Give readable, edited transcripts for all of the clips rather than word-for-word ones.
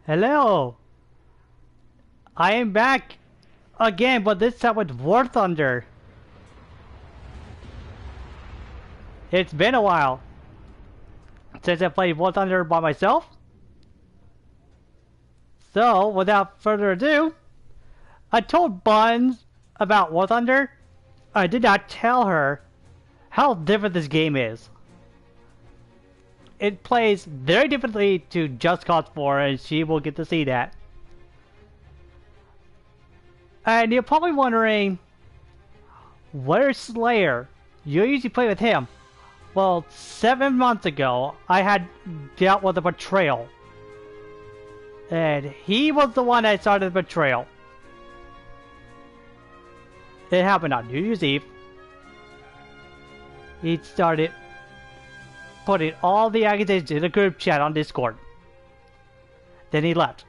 Hello! I am back again, but this time with War Thunder. It's been a while since I played War Thunder by myself. So, without further ado, I told Buns about War Thunder. I did not tell her how different this game is. It plays very differently to Just Cause 4, and she will get to see that. And you're probably wondering, where's Slayer? You usually play with him. Well, 7 months ago, I had dealt with a betrayal. And he was the one that started the betrayal. It happened on New Year's Eve. He started putting all the accusations in a group chat on Discord. Then he left.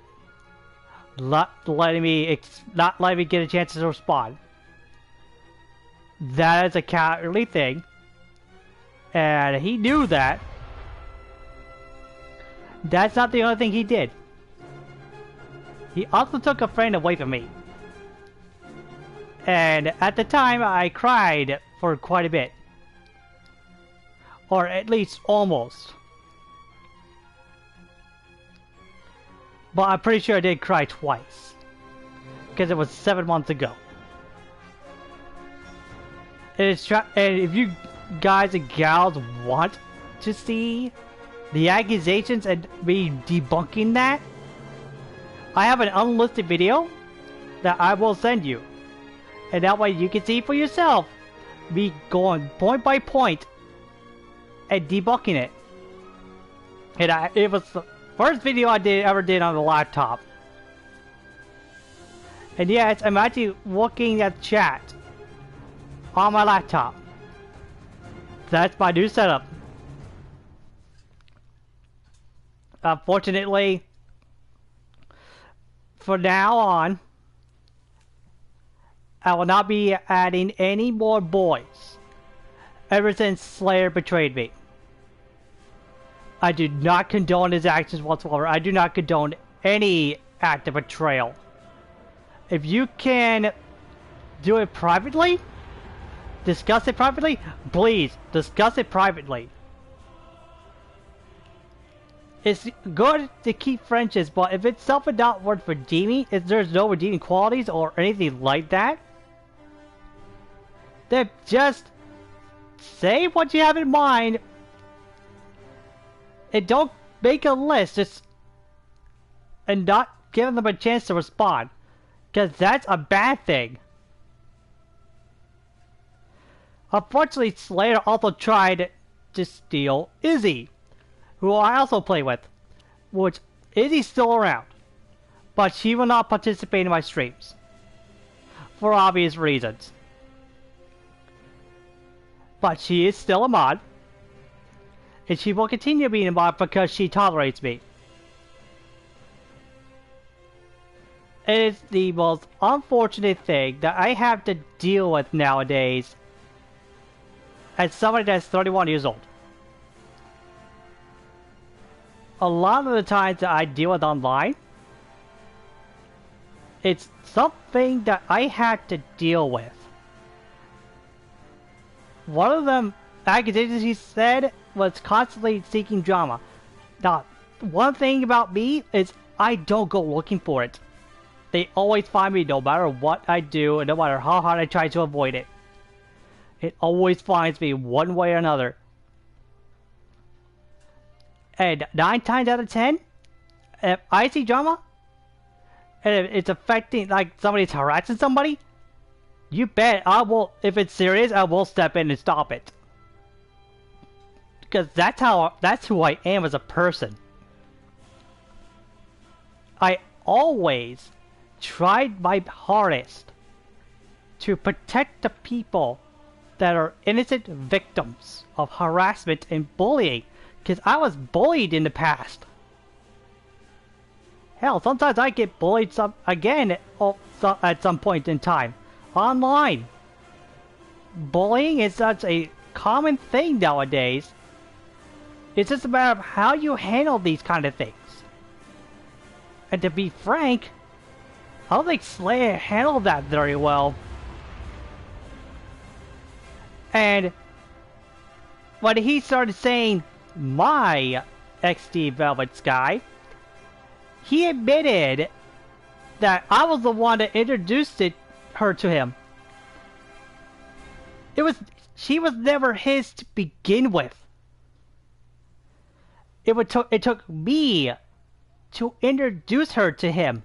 Not letting me get a chance to respond. That is a cowardly thing. And he knew that. That's not the only thing he did. He also took a friend away from me. And at the time, I cried for quite a bit. Or at least almost. But I'm pretty sure I did cry twice. Because it was 7 months ago. And if you guys and gals want to see the accusations and me debunking that, I have an unlisted video that I will send you. And that way you can see for yourself me going point by point and debunking it. And it was the first video I ever did on the laptop. And yes, I'm actually looking at chat on my laptop. That's my new setup. Unfortunately, from now on, I will not be adding any more boys ever since Slayer betrayed me. I do not condone his actions whatsoever. I do not condone any act of betrayal. If you can do it privately, discuss it privately, please discuss it privately. It's good to keep friendships, but if it's something not worth redeeming, if there's no redeeming qualities or anything like that, then just say what you have in mind and don't make a list and not give them a chance to respond, because that's a bad thing. Unfortunately, Slayer also tried to steal Izzy, who I also play with, which Izzy's still around, but she will not participate in my streams for obvious reasons. But she is still a mod, and she will continue being a mod because she tolerates me. It is the most unfortunate thing that I have to deal with nowadays as somebody that's 31 years old. A lot of the times that I deal with online, it's something that I had to deal with. One of them accusations he said was constantly seeking drama. Now, one thing about me is I don't go looking for it. They always find me no matter what I do and no matter how hard I try to avoid it. It always finds me one way or another. And 9 times out of 10, if I see drama, and if it's affecting, like somebody's harassing somebody, you bet I will, if it's serious, I will step in and stop it. Because that's who I am as a person. I always tried my hardest to protect the people that are innocent victims of harassment and bullying. Because I was bullied in the past. Hell, sometimes I get bullied again at some point in time. Online. Bullying is such a common thing nowadays. It's just a matter of how you handle these kind of things. And to be frank, I don't think Slayer handled that very well. And when he started saying my XD Velvet Sky, he admitted that I was the one that introduced her to him. She was never his to begin with. It took me to introduce her to him.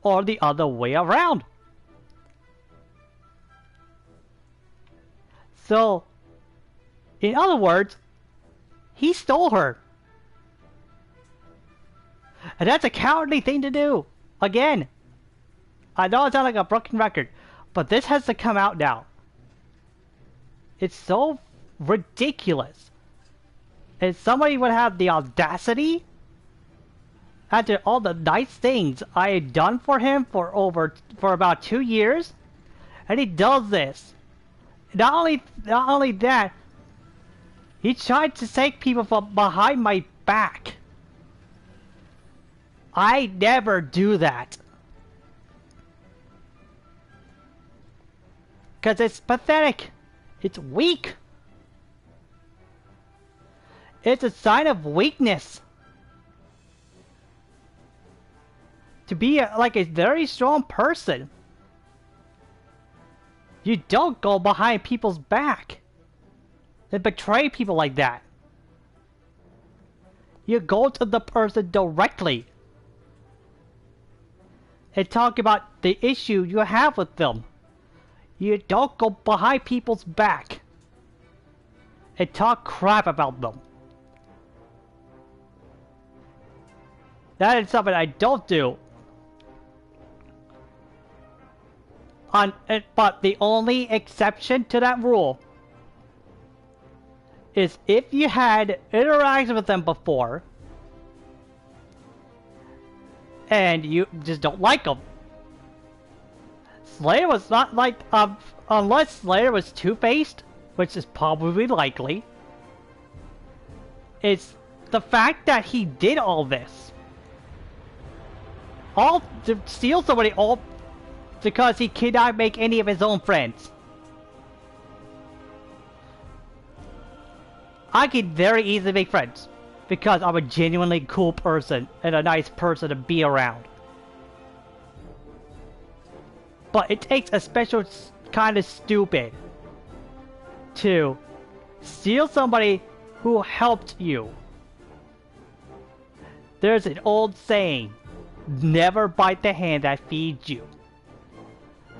Or the other way around. So, in other words, he stole her. And that's a cowardly thing to do. Again, I know it sounds like a broken record, but this has to come out now. It's so ridiculous. And somebody would have the audacity, after all the nice things I had done for him for about 2 years, and he does this. Not only that, he tried to take people from behind my back. I never do that. Because it's pathetic. It's weak. It's a sign of weakness. To be like a very strong person, you don't go behind people's back and betray people like that. You go to the person directly and talk about the issue you have with them. You don't go behind people's back and talk crap about them. That is something I don't do. But the only exception to that rule is if you had interacted with them before and you just don't like them. Slayer was not like, unless Slayer was two-faced, which is probably likely. It's the fact that he did all this. All to steal somebody, all because he cannot make any of his own friends. I can very easily make friends because I'm a genuinely cool person and a nice person to be around. But it takes a special kind of stupid to steal somebody who helped you. There's an old saying, never bite the hand that feeds you.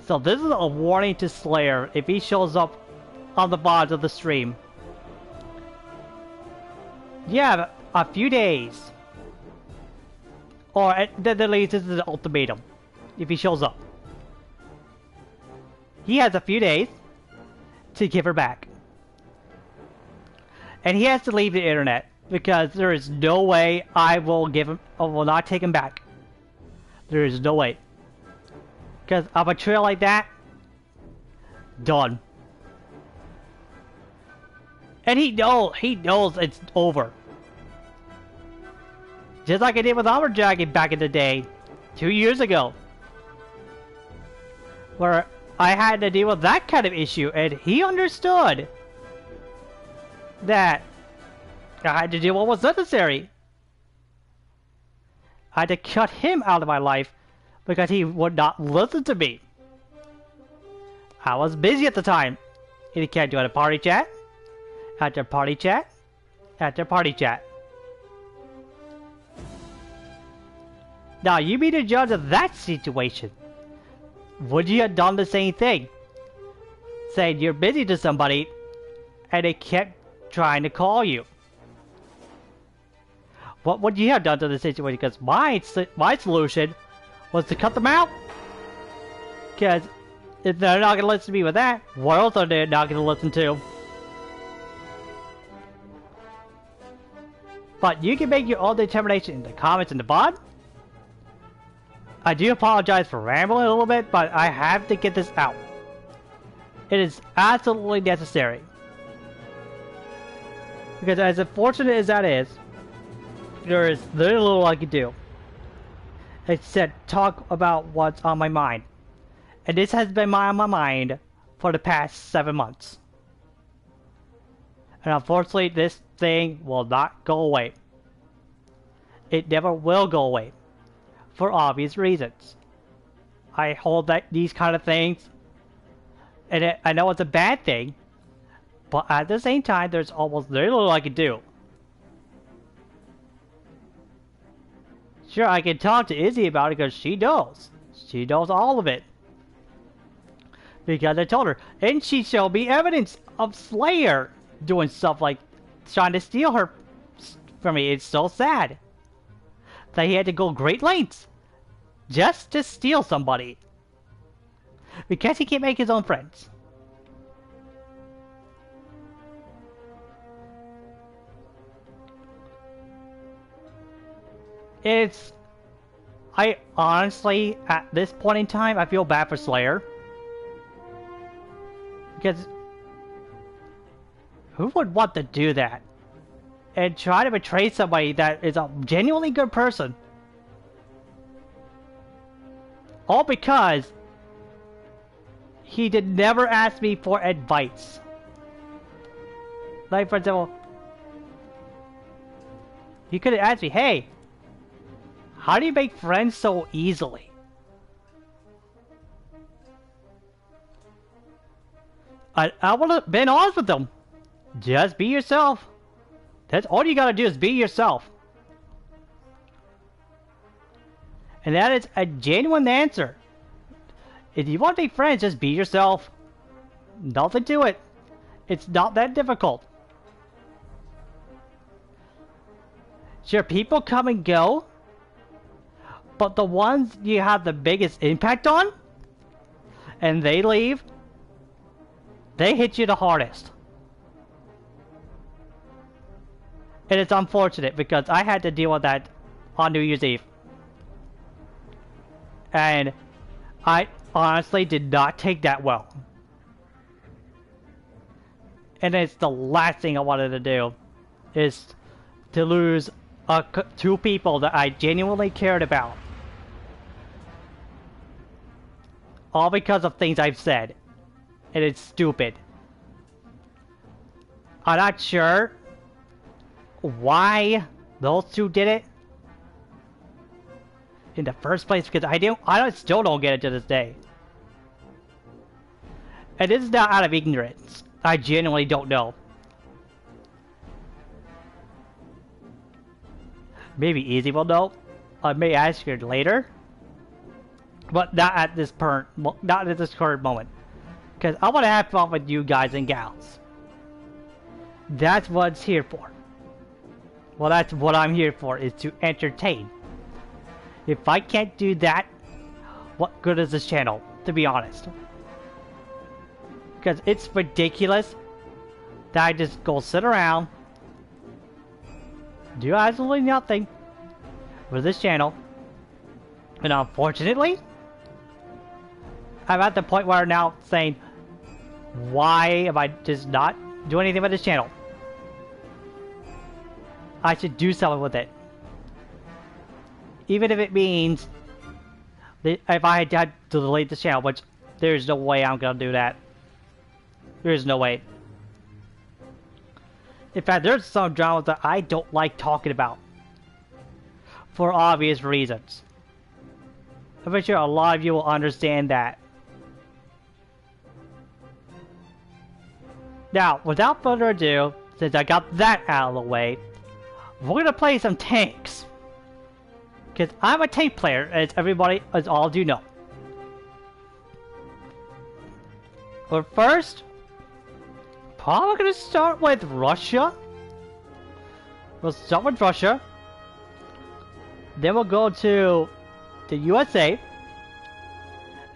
So this is a warning to Slayer if he shows up on the VODs of the stream. You have a few days, or at the least this is an ultimatum, if he shows up. He has a few days to give her back. And he has to leave the internet, because there is no way I will not take him back. There is no way. Because a betrayal like that, done. And he knows it's over. Just like I did with Armor Dragon back in the day, 2 years ago. Where I had to deal with that kind of issue, and he understood that I had to do what was necessary. I had to cut him out of my life because he would not listen to me. I was busy at the time. He can't do a party chat, after party chat, after party chat. Now you be the judge of that situation. Would you have done the same thing? Saying you're busy to somebody and they kept trying to call you. What would you have done to the situation? Because my solution was to cut them out. Because if they're not going to listen to me with that, what else are they not going to listen to? But you can make your own determination in the comments in the VOD. I do apologize for rambling a little bit, but I have to get this out. It is absolutely necessary. Because as unfortunate as that is, there is very little I can do. Except talk about what's on my mind. And this has been on my mind for the past 7 months. And unfortunately, this thing will not go away. It never will go away. For obvious reasons. I hold that these kind of things, and I know it's a bad thing, but at the same time, there's almost very little I can do. Sure, I can talk to Izzy about it because she knows. She knows all of it. Because I told her, and she showed me evidence of Slayer doing stuff like trying to steal her from me. It's so sad that he had to go great lengths just to steal somebody. Because he can't make his own friends. I honestly, at this point in time, I feel bad for Slayer. Because who would want to do that? And try to betray somebody that is a genuinely good person? All because he did never ask me for advice. Like, for example, he could have asked me, hey, how do you make friends so easily? I would have been honest with them. Just be yourself. That's all you gotta do is be yourself. And that is a genuine answer. If you want to be friends, just be yourself. Nothing to it. It's not that difficult. Sure, people come and go, but the ones you have the biggest impact on, and they leave, they hit you the hardest. And it's unfortunate because I had to deal with that on New Year's Eve. And I honestly did not take that well. And it's the last thing I wanted to do, is to lose two people that I genuinely cared about. All because of things I've said. And it's stupid. I'm not sure why those two did it in the first place, because I still don't get it to this day. And this is not out of ignorance. I genuinely don't know. Maybe Easy will know. I may ask her later, but not at this current moment. Because I want to have fun with you guys and gals. That's what it's here for. Well, that's what I'm here for, is to entertain. If I can't do that, what good is this channel, to be honest? Because it's ridiculous that I just go sit around, do absolutely nothing with this channel, and unfortunately, I'm at the point where I'm now saying, why am I just not doing anything with this channel? I should do something with it. Even if it means that if I had to delete this channel, which there's no way I'm gonna do that. There's no way. In fact, there's some dramas that I don't like talking about. For obvious reasons. I'm pretty sure a lot of you will understand that. Now, without further ado, since I got that out of the way, we're gonna play some tanks. Because I'm a tank player, as all do know. But first, probably gonna start with Russia. We'll start with Russia. Then we'll go to the USA.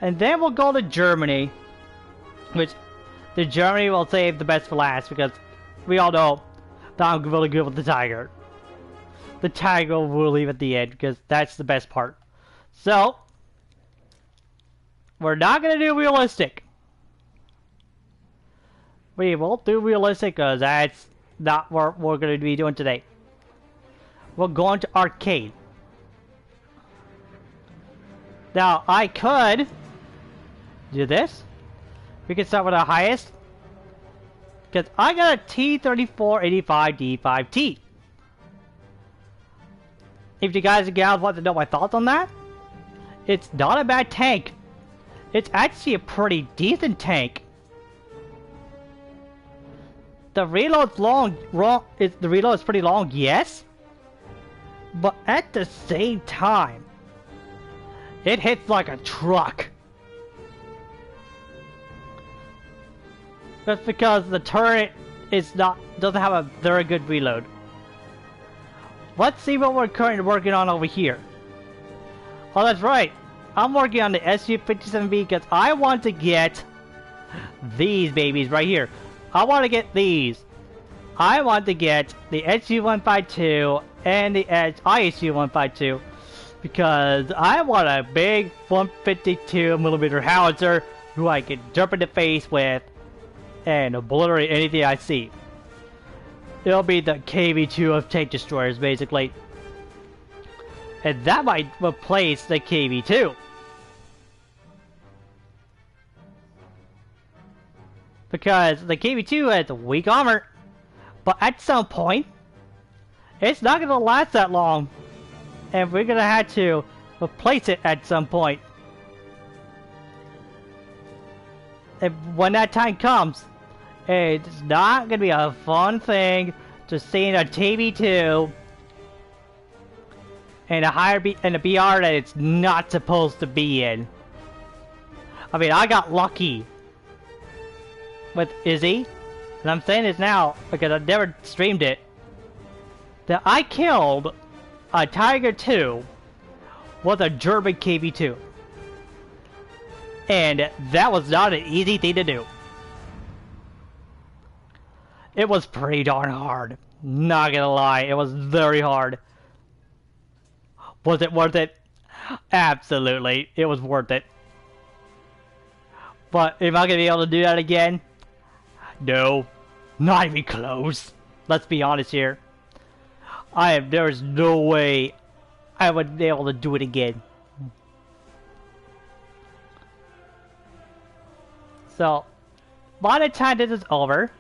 And then we'll go to Germany. Which, the Germany will save the best for last, because we all know that I'm really good with the Tiger. The Tiger will leave at the end, because that's the best part. So, we're not going to do realistic. We won't do realistic, because that's not what we're going to be doing today. we'll go into arcade. Now, I could do this. We can start with the highest. Because I got a T-3485D5T. If you guys and gals want to know my thoughts on that, it's not a bad tank. It's actually a pretty decent tank. The reload's the reload is pretty long, yes. But at the same time, it hits like a truck. That's because the turret doesn't have a very good reload. Let's see what we're currently working on over here. Oh, that's right. I'm working on the SU-57B because I want to get these babies right here. I want to get these. I want to get the SU-152 and the ISU-152 because I want a big 152mm howitzer who I can jump in the face with and obliterate anything I see. It'll be the KV-2 of tank destroyers, basically. And that might replace the KV-2. Because the KV-2 has weak armor. But at some point, it's not going to last that long. And we're going to have to replace it at some point. And when that time comes, it's not going to be a fun thing to see a KV-2 and a BR that it's not supposed to be in. I mean, I got lucky with Izzy, and I'm saying this now because I never streamed it, that I killed a Tiger 2 with a German KV-2. And that was not an easy thing to do. It was pretty darn hard. Not gonna lie, it was very hard. Was it worth it? Absolutely, it was worth it. But am I gonna be able to do that again? No, not even close. Let's be honest here. There's no way I would be able to do it again. So, by the time this is over,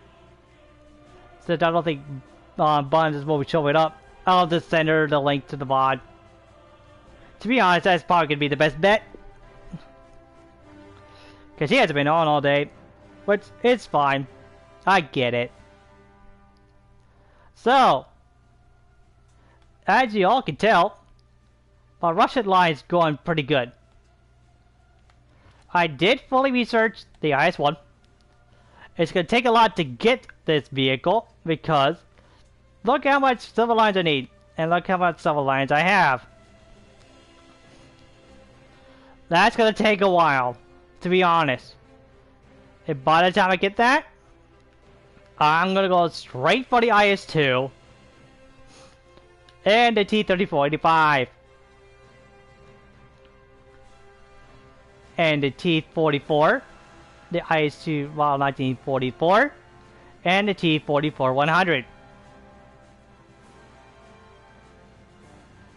since I don't think Buns will be showing up, I'll just send her the link to the VOD. To be honest, that's probably going to be the best bet. Because he hasn't been on all day. Which, it's fine. I get it. So, as you all can tell, my Russian line is going pretty good. I did fully research the IS-1. It's going to take a lot to get this vehicle because look how much civil lines I need and look how much civil lines I have. That's going to take a while, to be honest. And by the time I get that, I'm going to go straight for the IS-2 and the T-3485 and the T-44, the IS-2 Model 1944, and the T-44-100.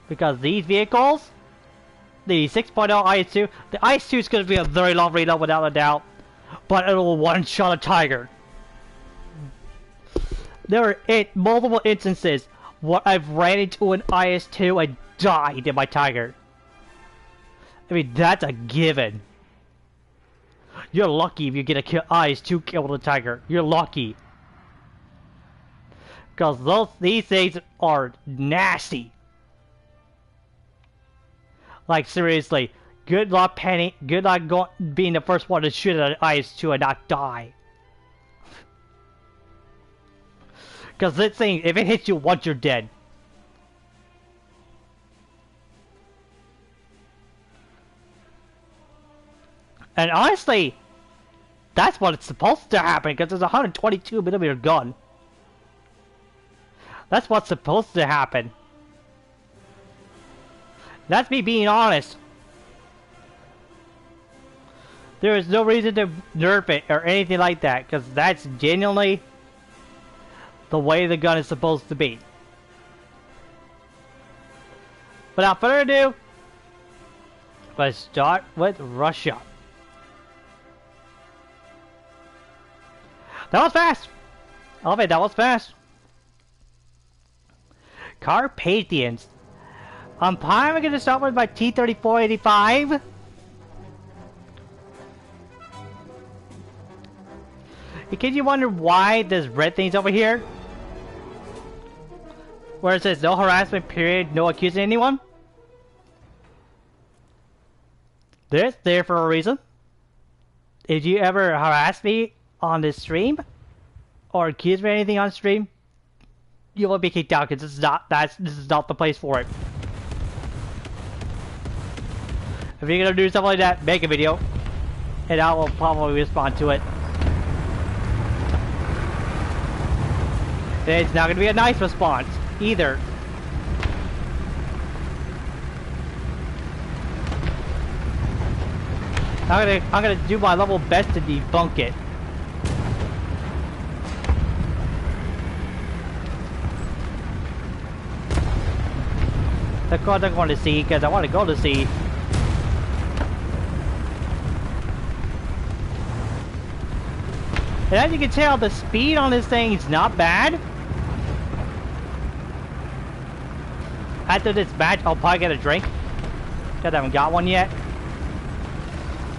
Because these vehicles, the 6.0 IS-2, the IS-2 is going to be a very long reload without a doubt, but it'll one-shot a Tiger. There are multiple instances where I've ran into an IS-2 and died in my Tiger. I mean, that's a given. You're lucky if you get a IS-2 kill with a Tiger. You're lucky. Because these things are nasty. Like, seriously. Good luck, Penny. Good luck being the first one to shoot at an IS-2 and not die. Because this thing, if it hits you once, you're dead. And honestly, that's what it's supposed to happen, because there's a 122mm gun. That's what's supposed to happen. That's me being honest. There is no reason to nerf it or anything like that, because that's genuinely the way the gun is supposed to be. without further ado, let's start with Russia. That was fast! Oh man, that was fast. Carpathians. I'm probably going to start with my T-3485. In case you wonder why this red thing's over here, where it says no harassment period, no accusing anyone. This there for a reason. If you ever harass me on this stream or accuse me of anything on stream, you will be kicked out because this is not the place for it. If you're gonna do something like that, make a video, and I will probably respond to it. It's not gonna be a nice response either. I'm gonna do my level best to debunk it. Of course I'm going to sea because I want to go to sea. And as you can tell, the speed on this thing is not bad. After this match, I'll probably get a drink, because I haven't got one yet.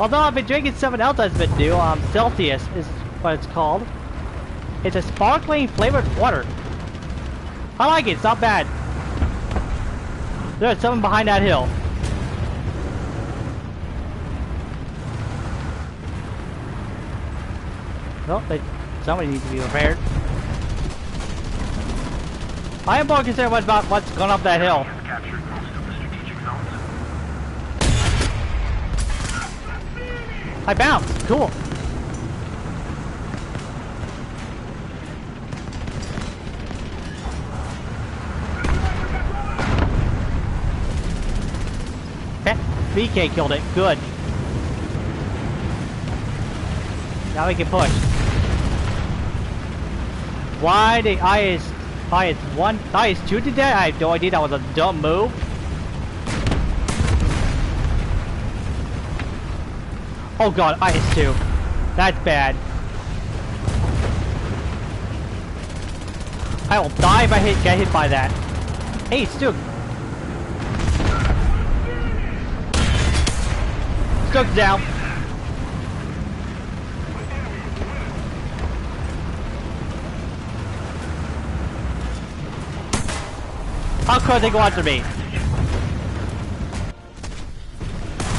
Although I've been drinking something else that's been new, Celsius is what it's called. It's a sparkling flavored water. I like it, it's not bad. There's someone behind that hill. Oh, somebody needs to be repaired. I am more concerned about what's going up that hill. I bounced. Cool. Okay, VK killed it. Good. Now we can push. Why the IS-2 did that? I have no idea. That was a dumb move. Oh god, IS-2. That's bad. I will die if I get hit by that. Hey, Stook. Stook's down. How could they go after me?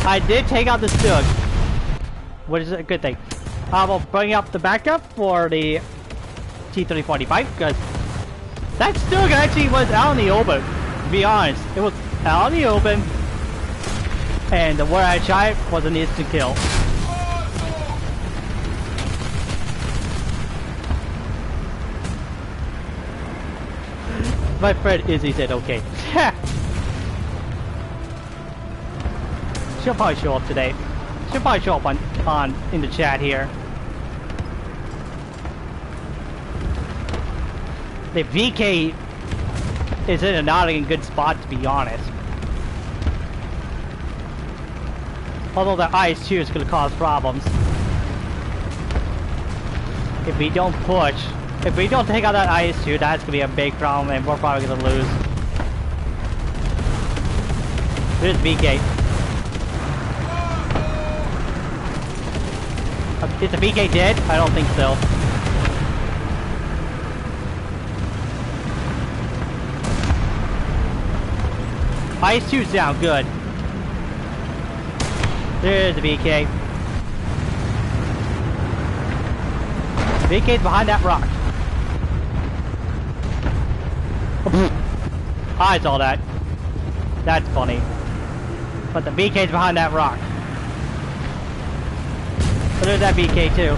I did take out the Stook, which is a good thing. I will bring up the backup for the T-3485 because that Stook actually was out in the open. To be honest, it was out in the open, and where I shot was an instant kill. My friend Izzy said okay. She'll probably show up today. She'll probably show up in the chat here. The VK is in a not in a good spot, to be honest. Although the IS-2 is going to cause problems. If we don't push, if we don't take out that IS-2, that's going to be a big problem and we're probably going to lose. There's VK. Is the VK dead? I don't think so. IS-2's down, good. There's the VK. VK's behind that rock. I saw that. That's funny. But the VK's behind that rock. So there's that VK too.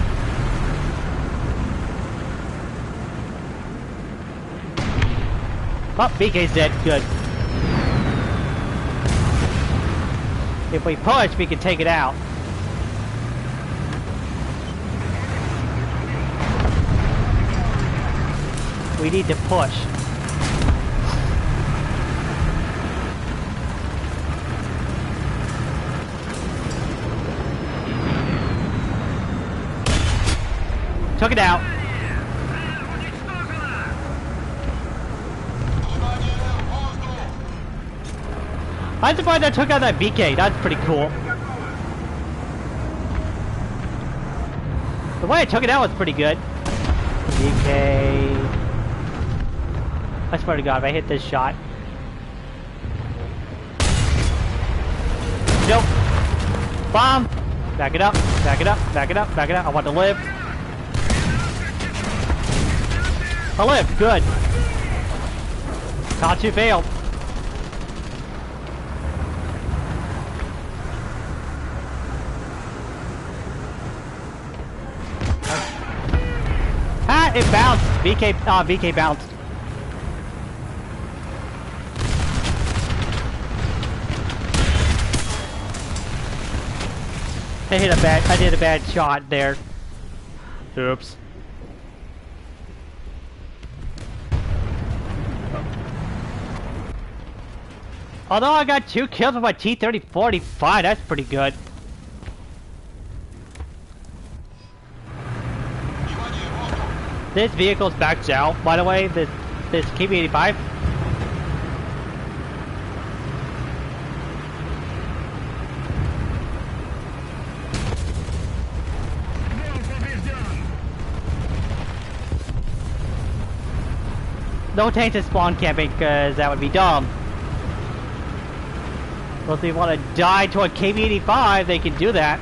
Oh, VK's dead. Good. If we push, we can take it out. We need to push. took it out. I'm surprised I took out that BK. That's pretty cool. The way I took it out was pretty good. BK. I swear to God, if I hit this shot. Nope. Bomb. Back it up. Back it up. Back it up. Back it up. I want to live. I live. Good. Not you failed. Ah, it bounced. VK bounced. I did a bad shot there. Oops. Although I got 2 kills with my T-30-45, that's pretty good. This vehicle's backed out, by the way. This KB-85. No tanks in spawn camping, because that would be dumb. Well, if they want to die to a KB-85, they can do that.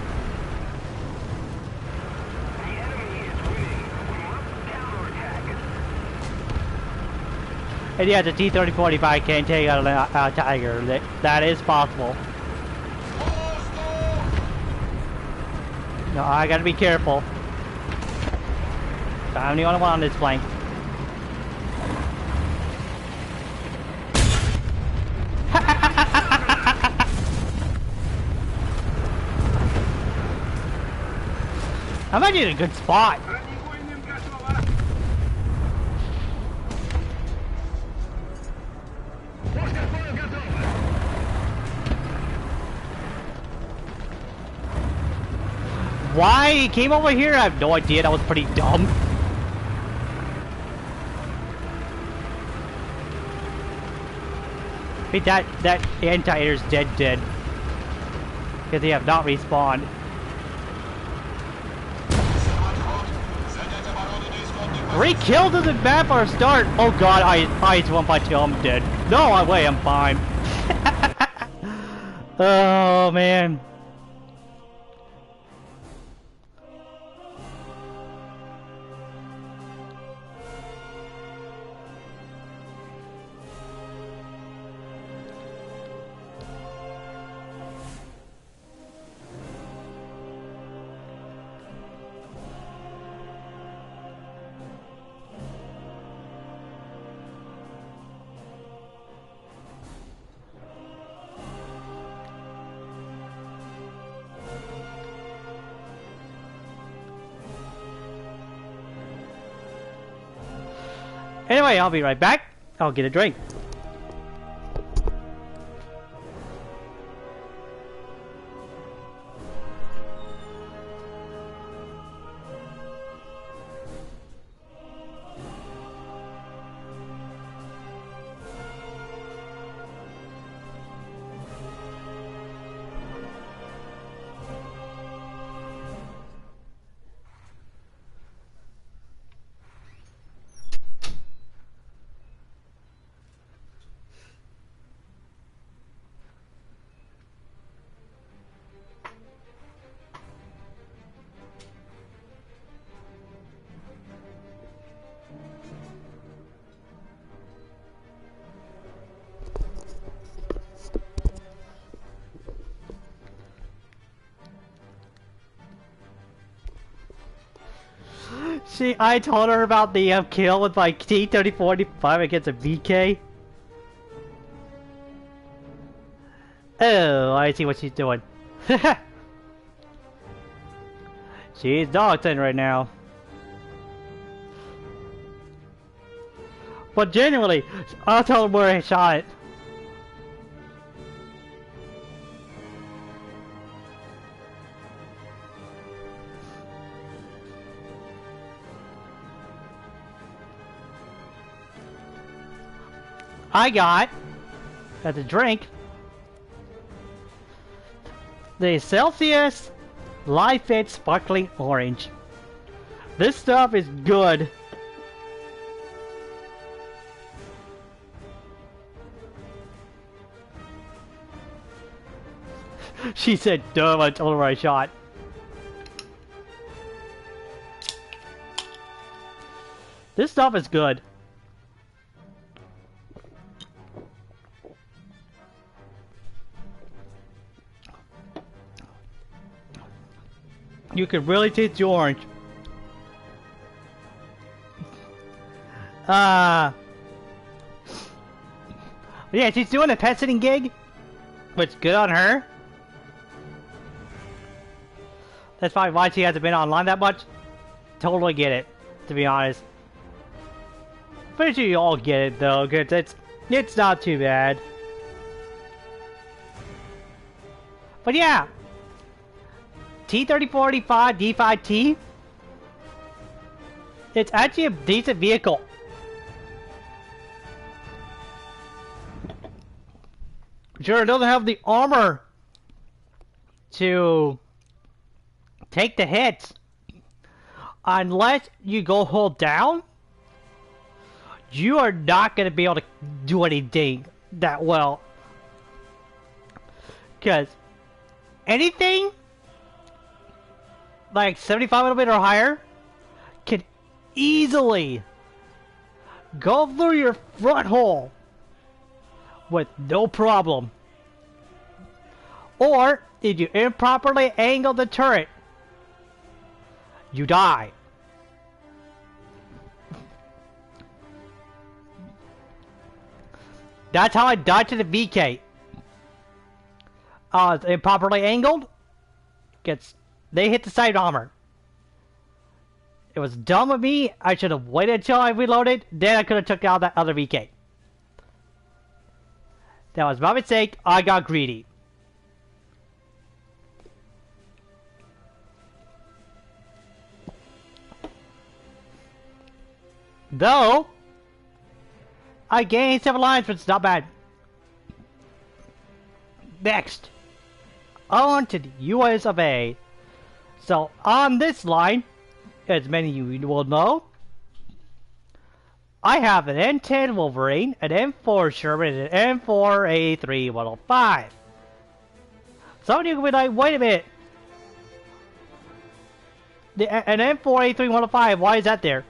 And yeah, the T-30-45 can take out a Tiger. That is possible. No, I gotta be careful. I'm the only one on this flank. I might need a good spot. Why he came over here? I have no idea. That was pretty dumb. Hey, that anti-air is dead. Because they have not respawned. Three kills in the map or start. Oh god, I just one punch kill. I'm dead. No way, I'm fine. Oh man. Anyway, I'll be right back. I'll get a drink. I told her about the kill with my T-30-45 against a VK. Oh, I see what she's doing. She's doxing right now. But genuinely, I'll tell her where I shot it. I got, as a drink, the Celsius Life Fit Sparkling Orange. This stuff is good. She said, dumb, I told her I shot. This stuff is good. You can really taste the orange. Yeah, she's doing a pet sitting gig, which good on her. That's probably why she hasn't been online that much. Totally get it, to be honest. Pretty sure you all get it though, cause it's not too bad. But yeah, T-3485 D5T. It's actually a decent vehicle. Sure, it doesn't have the armor to take the hits. Unless you go hold down, you are not going to be able to do anything that well. Because anything like 75mm or higher can easily go through your front hole with no problem. Or if you improperly angle the turret, you die. That's how I died to the VK. Improperly angled. They hit the side armor. It was dumb of me. I should have waited until I reloaded. Then I could have took out that other VK. That was my mistake. I got greedy. Though, I gained 7 lines, but it's not bad. Next, on to the US of A. So, on this line, as many of you will know, I have an M10 Wolverine, an M4 Sherman, and an M4 A3 105. Some of you will be like, wait a minute. An M4 A3 105, why is that there?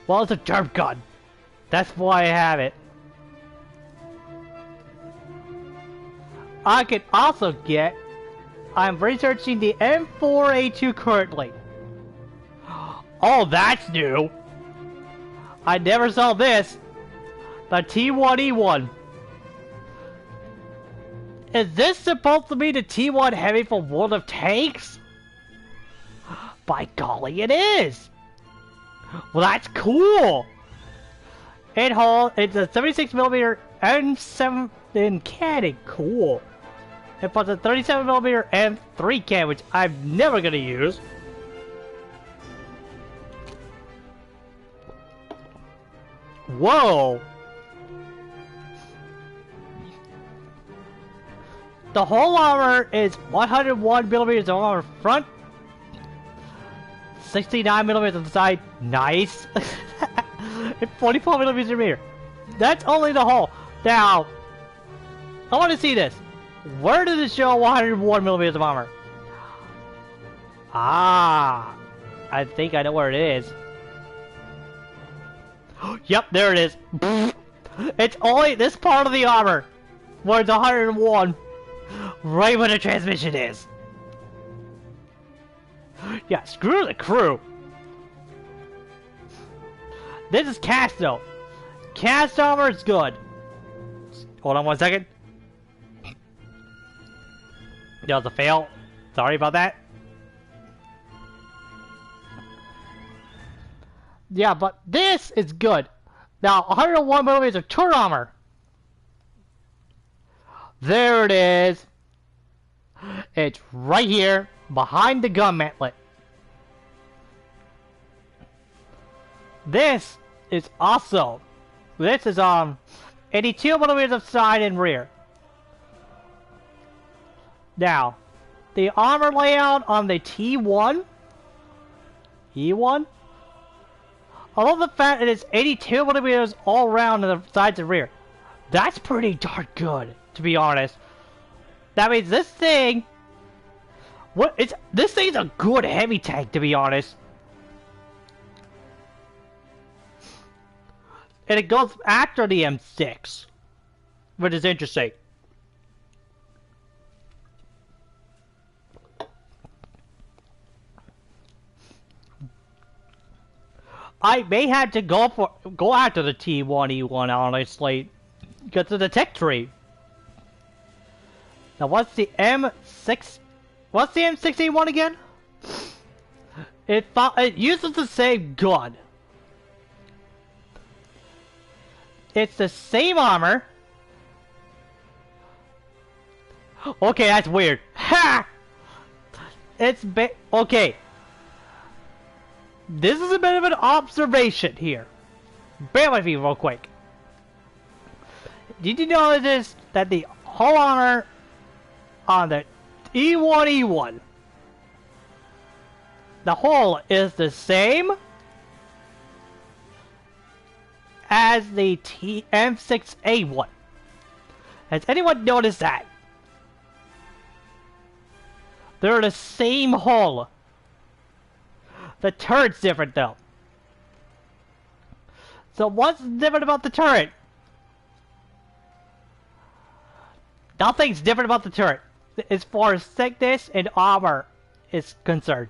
Well, it's a derp gun. That's why I have it. I can also get... I'm researching the M4A2 currently. Oh, that's new. I never saw this. The T1E1. Is this supposed to be the T1 Heavy for World of Tanks? By golly, it is. Well, that's cool. It's a 76mm M7 in cannon. Cool. It puts a 37mm M3 cannon, which I'm never gonna use. Whoa. The whole armor is 101mm of armor front, 69mm on the side. Nice. And 44mm in rear. That's only the hull. Now, I want to see this. Where does it show 101mm of armor? Ah, I think I know where it is. Yep, there it is. It's only this part of the armor where it's 101. Right where the transmission is. Yeah, screw the crew. This is cast though. Cast armor is good. Hold on 1 second. That was a fail. Sorry about that. Yeah, but this is good. Now, 101mm of turret armor. There it is. It's right here, behind the gun mantlet. This is also, this is 82 millimeters of side and rear. Now, the armor layout on the T1, E1, I love the fact that it's 82 millimeters all around on the sides and rear. That's pretty darn good, to be honest. That means this thing, this thing's a good heavy tank, to be honest. And it goes after the M6, which is interesting. I may have to go after the T1E1, honestly, because of the tech tree. Now, what's the M6E1 again? It uses the same gun. It's the same armor. Okay, that's weird. Ha! Okay. This is a bit of an observation here. Bear with me real quick. Did you notice that the hull armor on the E1E1, the hull is the same as the M6A1? Has anyone noticed that? They're the same hull. The turret's different though. So what's different about the turret? Nothing's different about the turret as far as thickness and armor is concerned.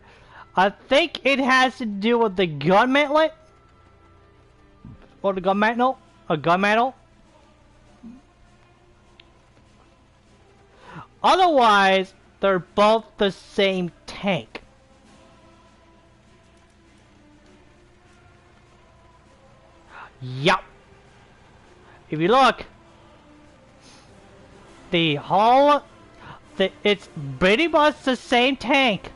I think it has to do with the gun mantlet. Or the gun mantle? A gun mantle? Otherwise, they're both the same tank. Yup. If you look, the hull, it's pretty much the same tank.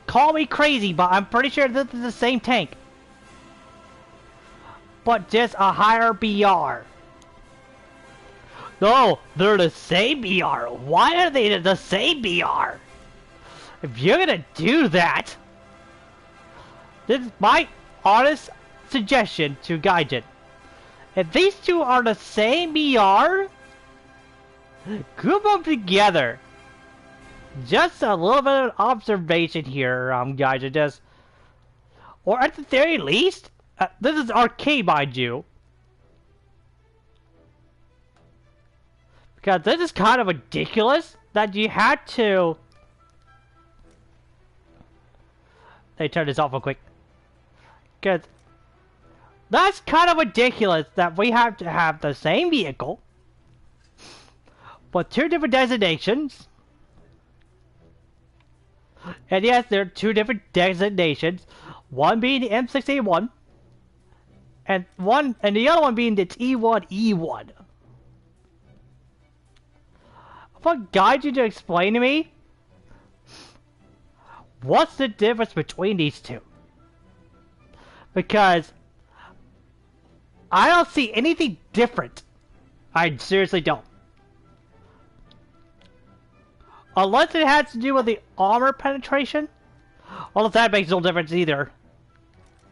Call me crazy, but I'm pretty sure this is the same tank. But just a higher BR. No, they're the same BR. Why are they the same BR? If you're gonna do that, this is my honest suggestion to Gaijin. If these two are the same BR, group them together. Just a little bit of observation here, Gaijin. Just, or at the very least, this is arcade, mind you. Because this is kind of ridiculous that you had to... Let me turn this off real quick. Because that's kind of ridiculous that we have to have the same vehicle, but two different designations. And yes, there are two different designations. One being the M6A1, and the other one being the T1E1. I want Gaijin to explain to me what's the difference between these two. Because I don't see anything different. I seriously don't. Unless it has to do with the armor penetration. Well, if that makes no difference either.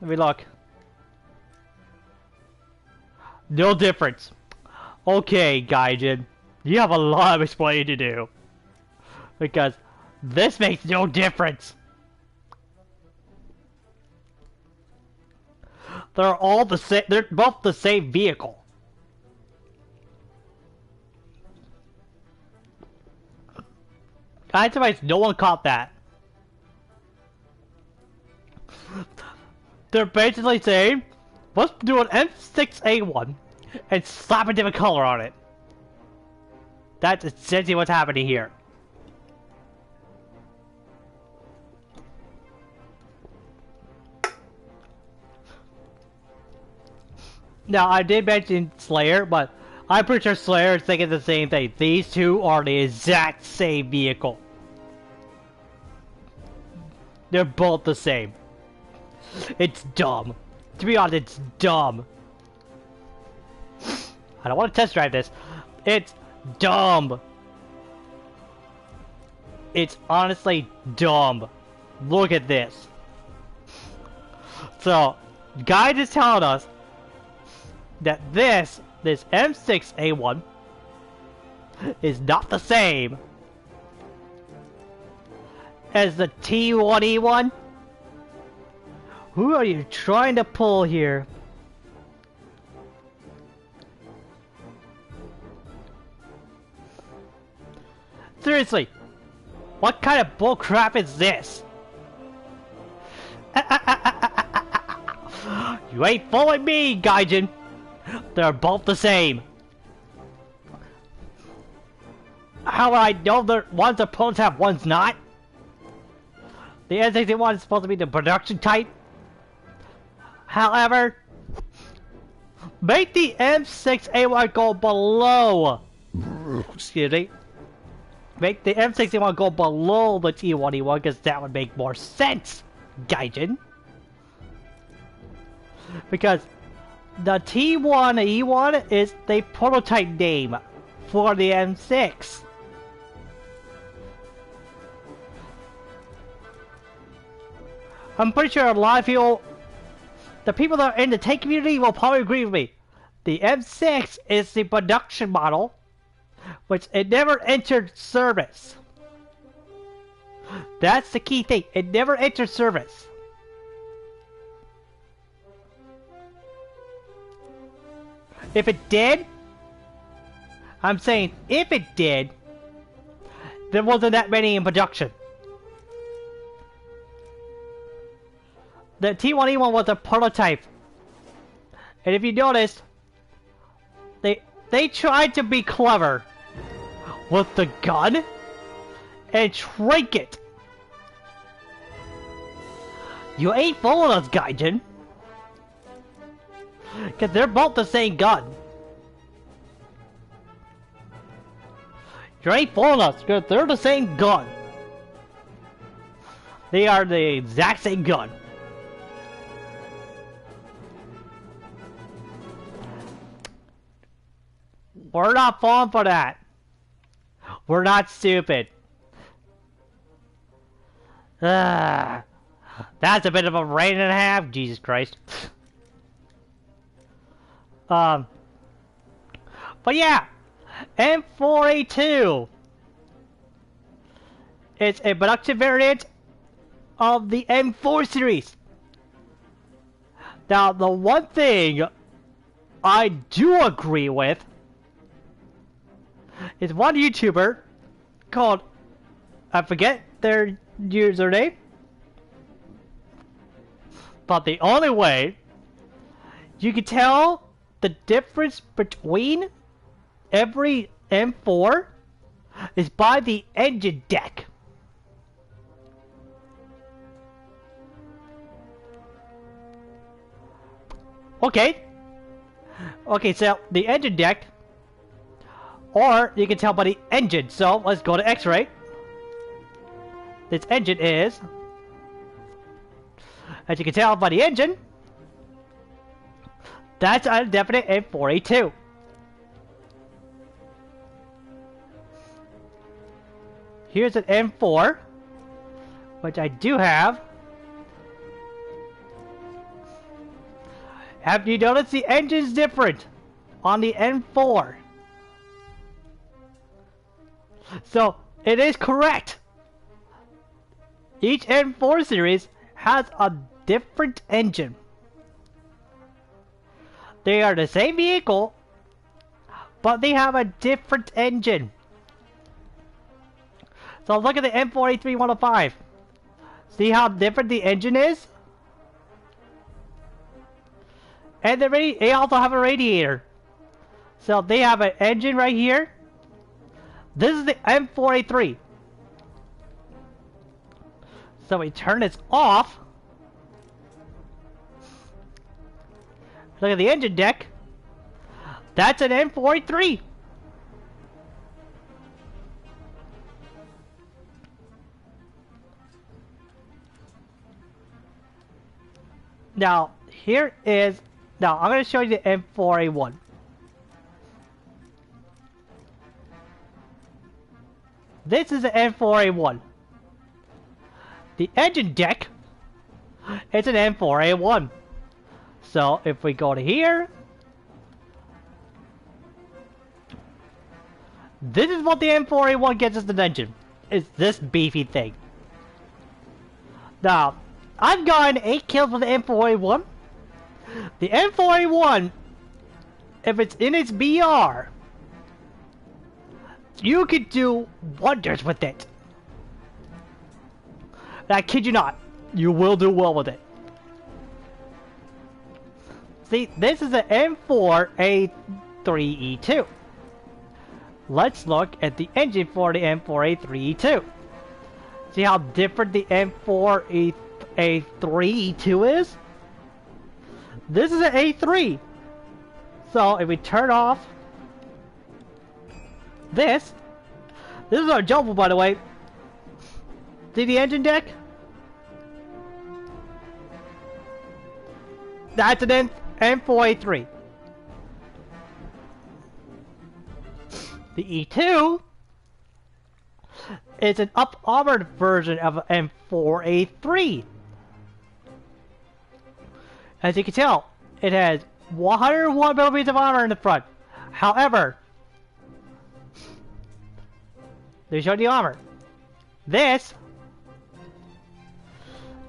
Let me look. No difference. Okay, Gaijin. You have a lot of explaining to do. Because this makes no difference. They're all the same. They're both the same vehicle. I'm surprised no one caught that. They're basically saying, let's do an M6A1 and slap a different color on it. That's essentially what's happening here. Now, I did mention Slayer, but I'm pretty sure Slayer is thinking the same thing. These two are the exact same vehicle. They're both the same. It's dumb. To be honest, it's dumb. I don't want to test drive this. It's dumb. It's honestly dumb. Look at this. So, guide is telling us that this M6A1 is not the same as the T1E1. Who are you trying to pull here? Seriously, what kind of bullcrap is this? You ain't fooling me, Gaijin. They're both the same. How would I know that one's a prototype, one's not? The M61 is supposed to be the production type. However, make the M6A1 go below. Excuse me. Make the M61 go below the T1E1 because that would make more sense, Gaijin. Because the T1E1 is the prototype name for the M6. I'm pretty sure a lot of people, the people that are in the tank community will probably agree with me. The M6 is the production model, which it never entered service. That's the key thing. It never entered service. If it did, I'm saying if it did, there wasn't that many in production. The T1E1 was a prototype. And if you noticed, they tried to be clever with the gun and trinket. You ain't fooling us, Gaijin. Because they're both the same gun. You ain't fooling us, because they're the same gun. They are the exact same gun. We're not falling for that. We're not stupid. That's a bit of a rain and a half. Jesus Christ. But yeah, M4A2. It's a production variant of the M4 series. Now, the one thing I do agree with is one YouTuber called, I forget their username, but the only way you can tell the difference between every M4 is by the engine deck. Okay, so the engine deck, or you can tell by the engine. So let's go to X-ray. This engine is, as you can tell by the engine, that's a definite M4A2. Here's an M4, which I do have. Have you noticed the engine's different on the M4? So, it is correct. Each M4 series has a different engine. They are the same vehicle, but they have a different engine. So look at the M4A3 See how different the engine is? And they also have a radiator. So they have an engine right here. This is the M4A3. So we turn this off. Look at the engine deck. That's an M4A3. Now, I'm going to show you the M4A1. This is the M4A1. The engine deck is an M4A1. So if we go to here, this is what the M4A1 gets as an engine. It's this beefy thing. Now, I've gotten 8 kills with the M4A1. The M4A1, if it's in its BR, you could do wonders with it. I kid you not, you will do well with it. See, this is an M4A3E2. Let's look at the engine for the M4A3E2. See how different the M4A3E2 is? This is an A3. So if we turn off this is our jumble, by the way. See the engine deck? That's an M4A3. The E2 is an up-armored version of an M4A3. As you can tell, it has 101 millimeters of armor in the front. However, they show the armor. This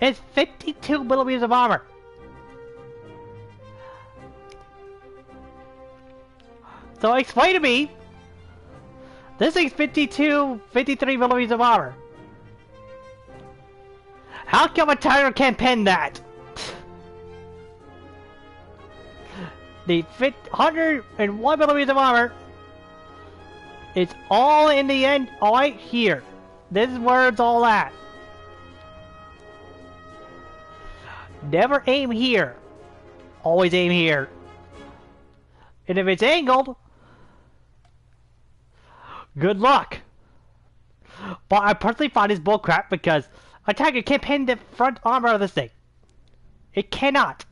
is 52 millimeters of armor. So explain to me, this thing's 53 millimeters of armor. How come a Tiger can't pen that? The 101 millimeters of armor, it's all in the end, right here. This is where it's all at. Never aim here. Always aim here. And if it's angled, good luck. But I personally find this bullcrap because a Tiger can't pin the front armor of this thing. It cannot.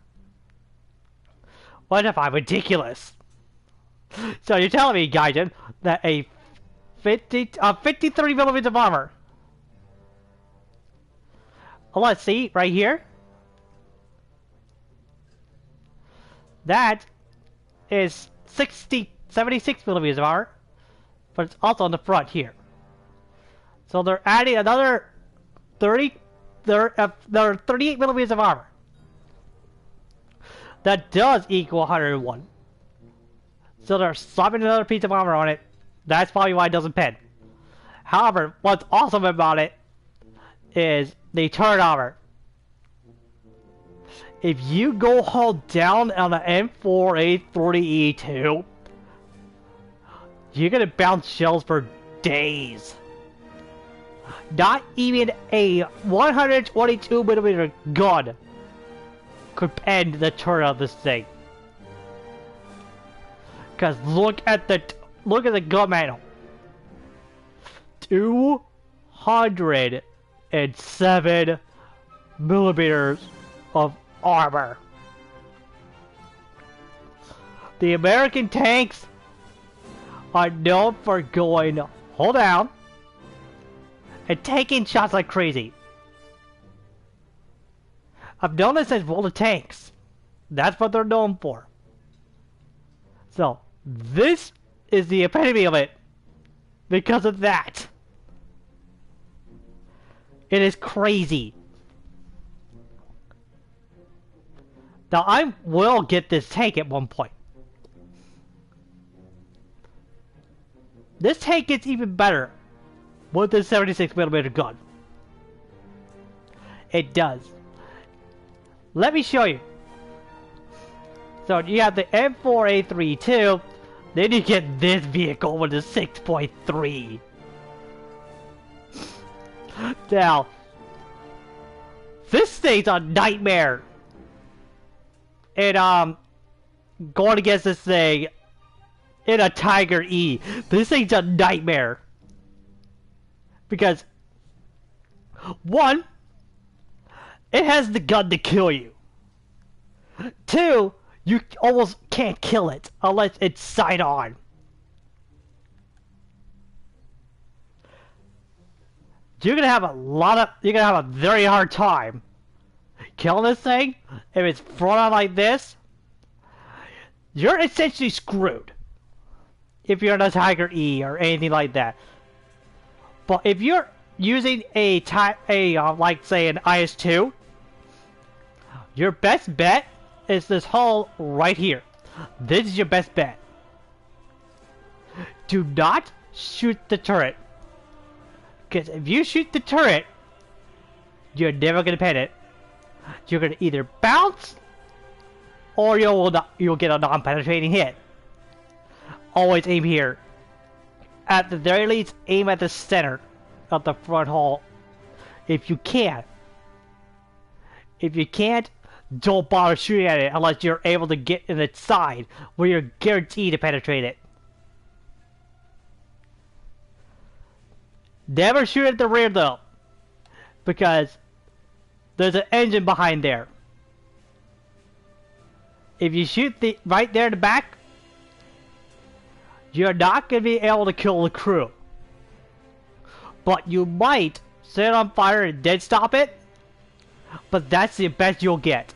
What if I'm ridiculous? So you're telling me, Gaijin, that a 53 millimeters of armor. Oh, let's see, right here. That is 76 millimeters of armor, but it's also on the front here. So they're adding another 38 millimeters of armor. That does equal 101. So they're slapping another piece of armor on it. That's probably why it doesn't pen. However, what's awesome about it is the turret armor. If you go hold down on the M4A3E2, you're gonna bounce shells for days. Not even a 122mm gun could pen the turret of this thing. Cause look at the gun manual. 207 millimeters of armor. The American tanks are known for going hold down and taking shots like crazy. I've known this as World of Tanks. That's what they're known for. So, this is the epitome of it because of that. It is crazy. Now, I will get this tank at one point. This tank gets even better with this 76mm gun. It does. Let me show you. So you have the M4A3E2, then you get this vehicle with the 6.3. Now, this thing's a nightmare. And going against this thing in a Tiger E, this thing's a nightmare. Because, one, it has the gun to kill you. Two, you almost can't kill it unless it's sight on. you're gonna have you're gonna have a very hard time killing this thing. If it's thrown out like this, you're essentially screwed. If you're on a Tiger E or anything like that. But if you're using like say an IS-2, your best bet is this hole right here. This is your best bet. Do not shoot the turret. Because if you shoot the turret, you're never gonna pin it. You're gonna either bounce, or you'll get a non-penetrating hit. Always aim here. At the very least, aim at the center of the front hull, if you can. If you can't, don't bother shooting at it unless you're able to get in the side where you're guaranteed to penetrate it. Never shoot at the rear though, because there's an engine behind there. If you shoot right there in the back, you're not going to be able to kill the crew. But you might set it on fire and dead stop it, but that's the best you'll get.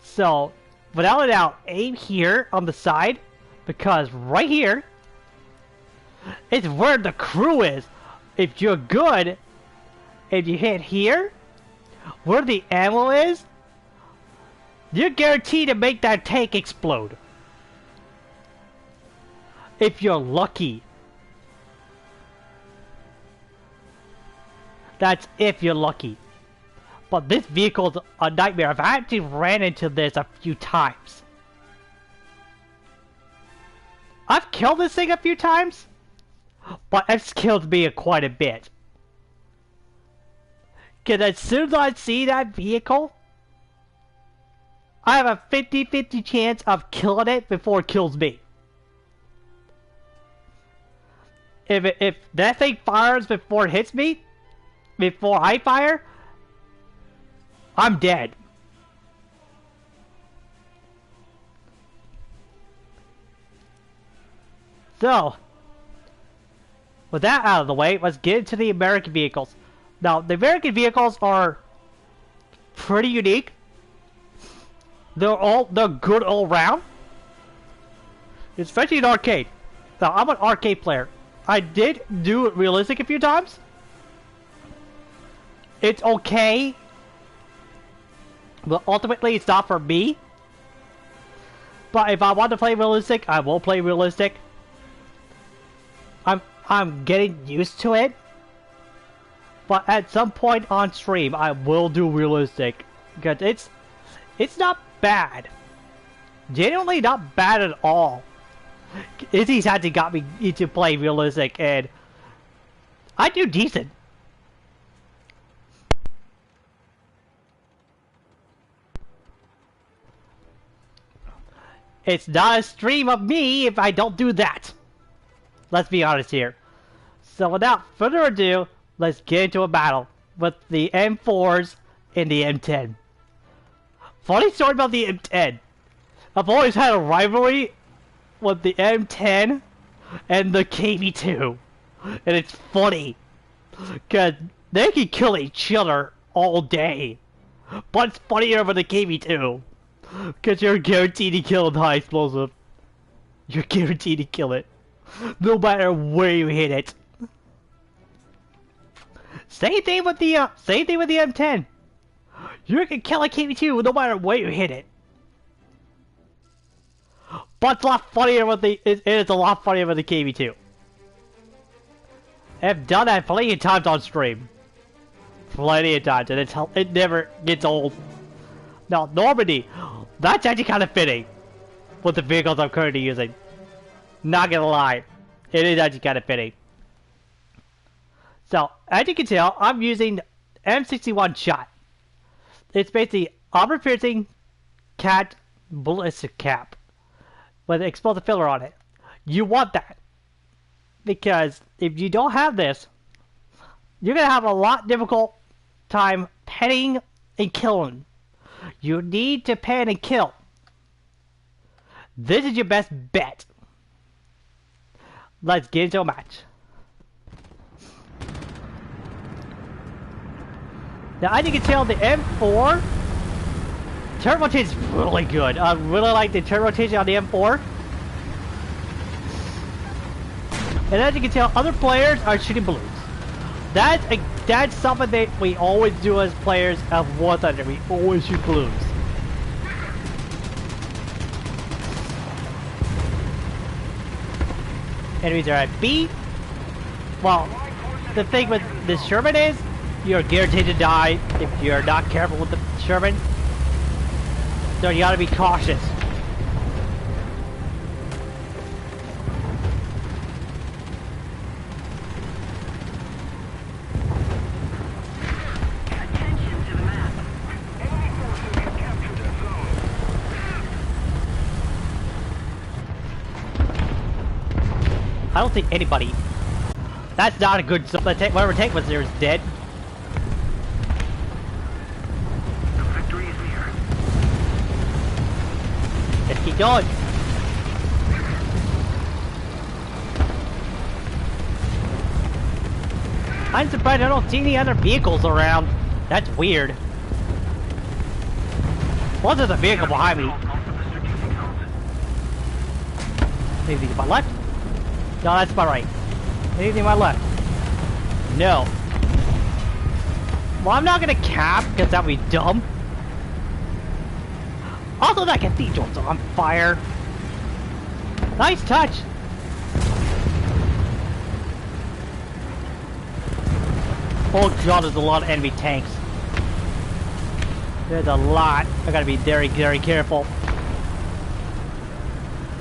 So, without a doubt, aim here on the side, because right here is where the crew is. If you're good, if you hit here, where the ammo is, you're guaranteed to make that tank explode. If you're lucky. That's if you're lucky. But this vehicle's a nightmare. I've actually ran into this a few times. I've killed this thing a few times, but it's killed me quite a bit. Because as soon as I see that vehicle, I have a 50-50 chance of killing it before it kills me. If that thing fires before it hits me, before I fire, I'm dead. So, with that out of the way, let's get into the American vehicles. Now, the American vehicles are pretty unique. They're good all round, especially in arcade. Now, I'm an arcade player. I did do it realistic a few times. It's okay, but ultimately it's not for me. But if I want to play realistic, I will play realistic. I'm getting used to it. But at some point on stream, I will do realistic, because it's not bad. Genuinely not bad at all. Izzy's had to got me into play realistic, and I do decent. It's not a stream of me if I don't do that. Let's be honest here. So without further ado, let's get into a battle with the M4s and the M10. Funny story about the M10. I've always had a rivalry with the M10 and the KV2. And it's funny, because they can kill each other all day. But it's funnier with the KV2, because you're guaranteed to kill the high explosive. You're guaranteed to kill it, no matter where you hit it. Same thing with the M10. You can kill a KV2 no matter where you hit it. But it's a lot funnier with it's a lot funnier with the KV2. I've done that plenty of times on stream. Plenty of times, and it never gets old. Now, Normandy, that's actually kind of fitting with the vehicles I'm currently using. Not gonna lie, it is actually kind of fitting. So, as you can tell, I'm using M61 shot. It's basically armor-piercing cat ballistic cap with an explosive filler on it. You want that, because if you don't have this, you're gonna have a lot difficult time penning and killing. You need to pen and kill. This is your best bet. Let's get into a match. Now, as you can tell, the M4 turn rotation is really good. I really like the turn rotation on the M4. And as you can tell, other players are shooting balloons. That's something that we always do as players of War Thunder. We always shoot balloons. Enemies are at B. Well, the thing with the Sherman is, you're guaranteed to die if you're not careful with the Sherman. So you gotta be cautious. Attention to the map. Enemy forces have captured the zone. I don't think anybody. That's not a good. Whatever tank was there is dead. The victory is near. Let's keep going. I'm surprised I don't see any other vehicles around. That's weird. Well, there's a vehicle behind me. Anything to my left? No, that's my right. Anything to my left? No. Well, I'm not gonna cap because that would be dumb. Also, that cathedral's on fire. Nice touch. Oh god, there's a lot of enemy tanks. There's a lot. I gotta be very, very careful.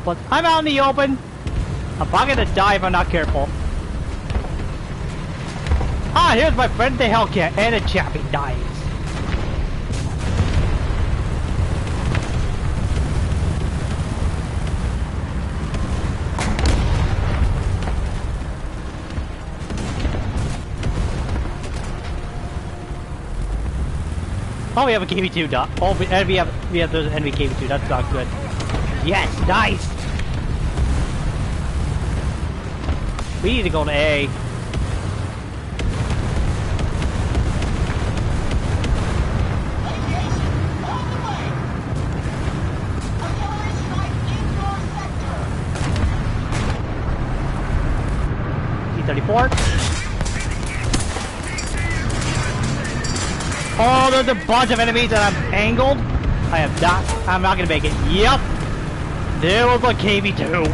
But I'm out in the open. I'm probably gonna die if I'm not careful. Ah, here's my friend the Hellcat and a chappy dies. Oh, we have a KV2 dot. Oh, and we have those enemy KV2. That's not good. Yes, nice. We need to go to A. T-34. Oh, there's a bunch of enemies that I'm angled. I'm not gonna make it. Yep. There was a KV2.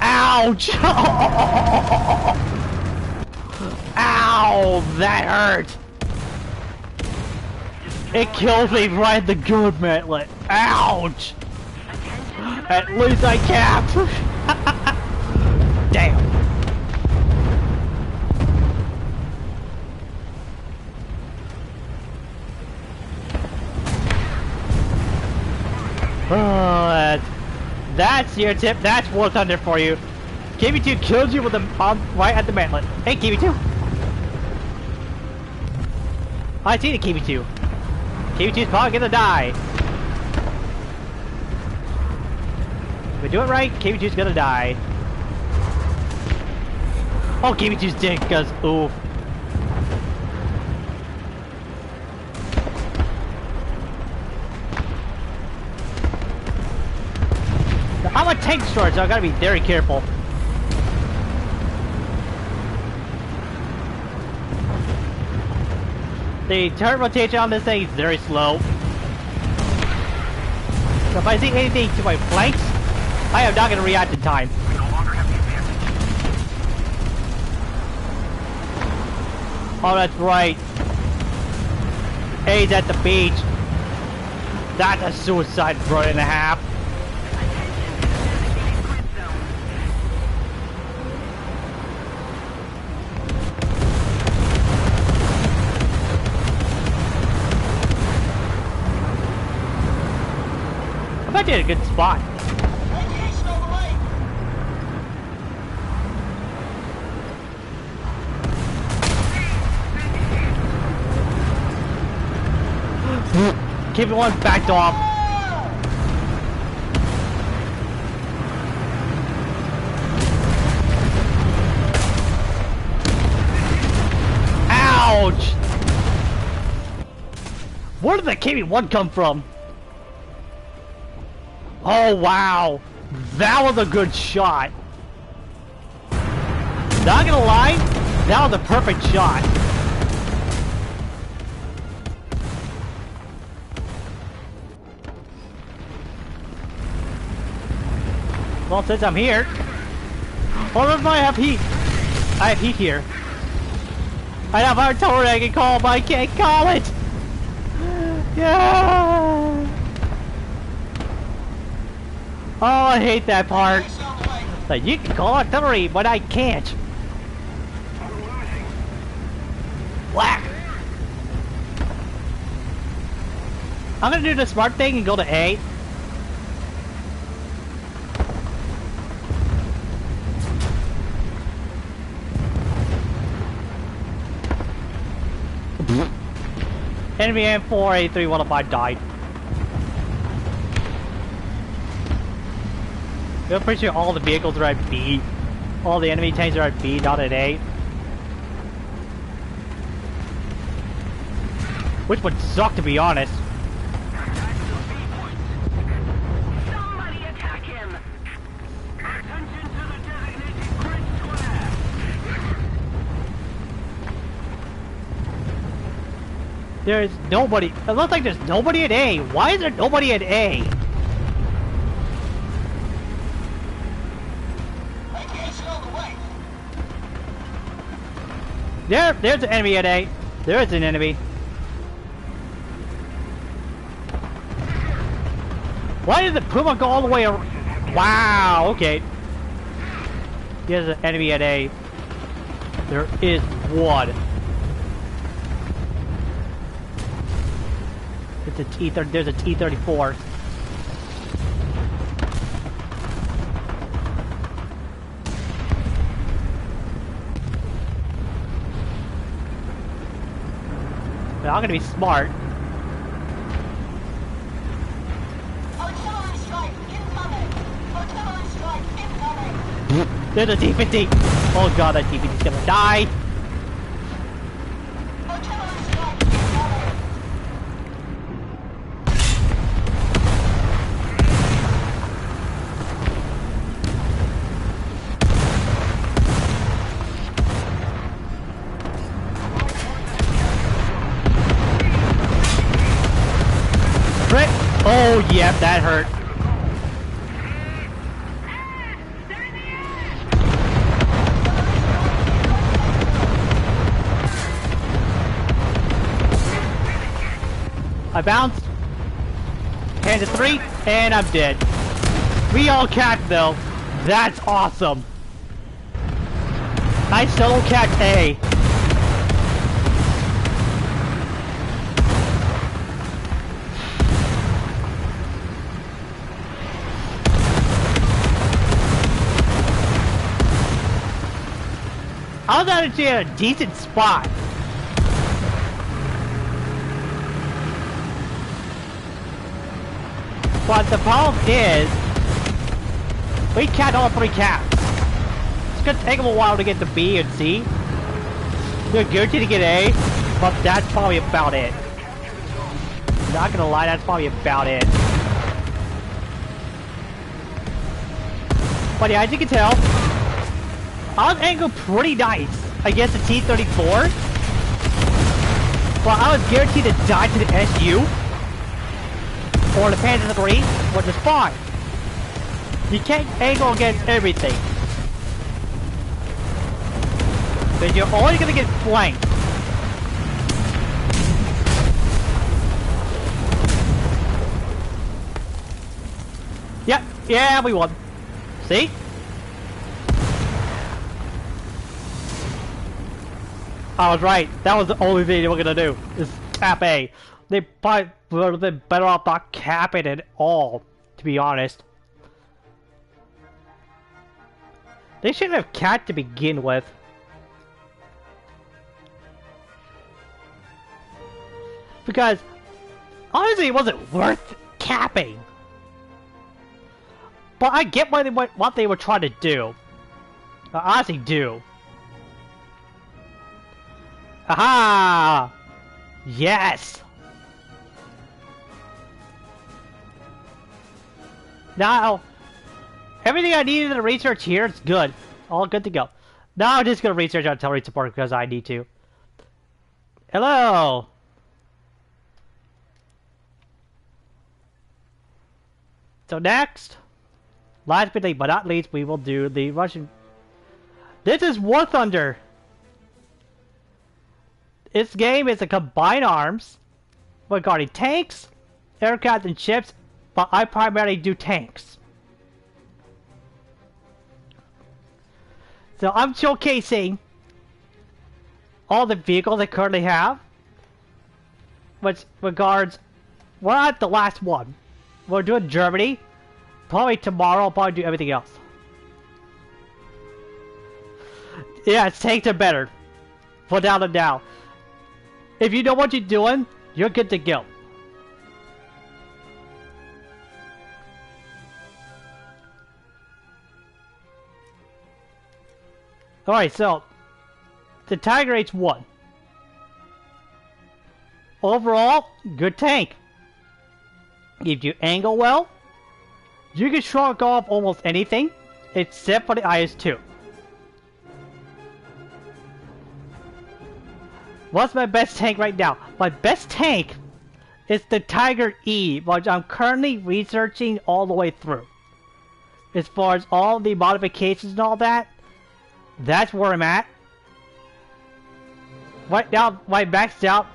Ouch! Ow! That hurt! It killed me right in the good matlet. Ouch! At least I capped! Damn! Oh, that's your tip. That's War Thunder for you. KV2 kills you with the right at the matlet. Hey, KV2. I see the KV2. KV2's probably gonna die. If we do it right, KV2's gonna die. Oh, KV2's dead because oof. I'm a tank destroyer, so I gotta be very careful. The turret rotation on this thing is very slow. So if I see anything to my flanks, I am not gonna react in time. We no longer have the advantage. Oh, that's right. A's at the beach. That's a suicide run and a half. I did a good spot. Keep one backed off. Ow! Where did the KV-1 come from? Oh, wow. That was a good shot. Not gonna lie, that was a perfect shot. Well, since I'm here... Or if I have heat. I have heat here. I have artillery I can call, but I can't call it! Yeah! Oh, I hate that part. Like, you can call artillery, but I can't. Whack! I'm gonna do the smart thing and go to A. Enemy M4, A3, 105 died. I'm pretty sure all the vehicles are at B. All the enemy tanks are at B, not at A. Which would suck, to be honest. Somebody attack him! Attention to the designated grid square! There's nobody. It looks like there's nobody at A. Why is there nobody at A? There's an enemy at A. There is an enemy. Why did the Puma go all the way around? Wow, okay. There's an enemy at A. There is one. It's a T-30. There's a T-34. But I'm gonna be smart. Artillery strike incoming! Artillery strike incoming! There's a T-50. Oh god, that T-50's gonna die. Artillery strike incoming! Frick. Oh, yep, that hurt. I bounced. Hands to 3, and I'm dead. We all capped though. That's awesome. I solo capped A. I was actually in a decent spot. But the problem is, we capped all 3 caps. It's gonna take them a while to get to B and C. They're guaranteed to get A, but that's probably about it. Not gonna lie, that's probably about it. But yeah, as you can tell, I was angled pretty nice against the T-34, but I was guaranteed to die to the SU or the Panzer III, which is fine. You can't angle against everything, but you're only gonna get flanked. Yep, yeah, we won. See? I was right. That was the only thing they were gonna do, is cap A. They probably would have been better off not capping it at all, to be honest. They shouldn't have capped to begin with. Because, honestly, it wasn't worth capping. But I get what they were trying to do. I honestly do. Aha! Yes! Now, everything I needed to research here is good. All good to go. Now I'm just gonna research artillery support because I need to. Hello! So next, last but not least, we will do the Russian. This is War Thunder. This game is a combined arms regarding tanks, aircraft, and ships, but I primarily do tanks. So I'm showcasing all the vehicles I currently have, which regards, we're at the last one. We're doing Germany. Probably tomorrow I'll probably do everything else. Yeah, tanks are better. Without a doubt. If you know what you're doing, you're good to go. Alright, so the Tiger H1. Overall, good tank. If you angle well, you can shrug off almost anything except for the IS-2. What's my best tank right now? My best tank is the Tiger E, which I'm currently researching all the way through. As far as all the modifications and all that, that's where I'm at. Right now, my maxed out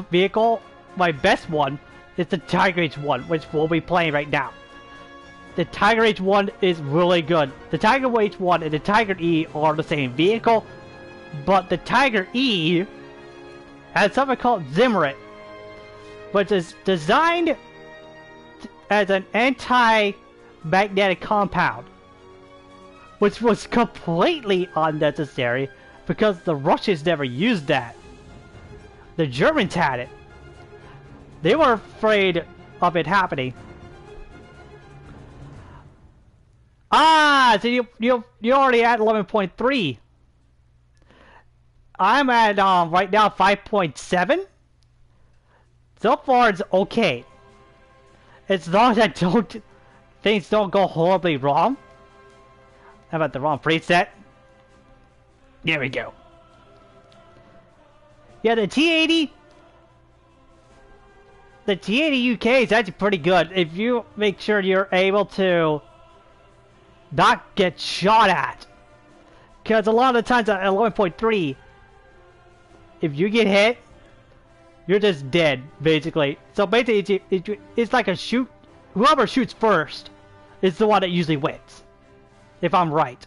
vehicle, my best one, is the Tiger H1, which we'll be playing right now. The Tiger H1 is really good. The Tiger H1 and the Tiger E are the same vehicle, but the Tiger E has something called Zimmerit, which is designed as an anti-magnetic compound, which was completely unnecessary because the Russians never used that. The Germans had it. They were afraid of it happening. Ah, so you're already at 11.3. I'm at right now 5.7. So far it's okay. As long as things don't go horribly wrong. How about the wrong preset? There we go. Yeah, the T80. The T80 UK is actually pretty good if you make sure you're able to not get shot at. Because a lot of the times at 11.3, if you get hit, you're just dead, basically. So basically, it's like a shoot. Whoever shoots first is the one that usually wins. If I'm right.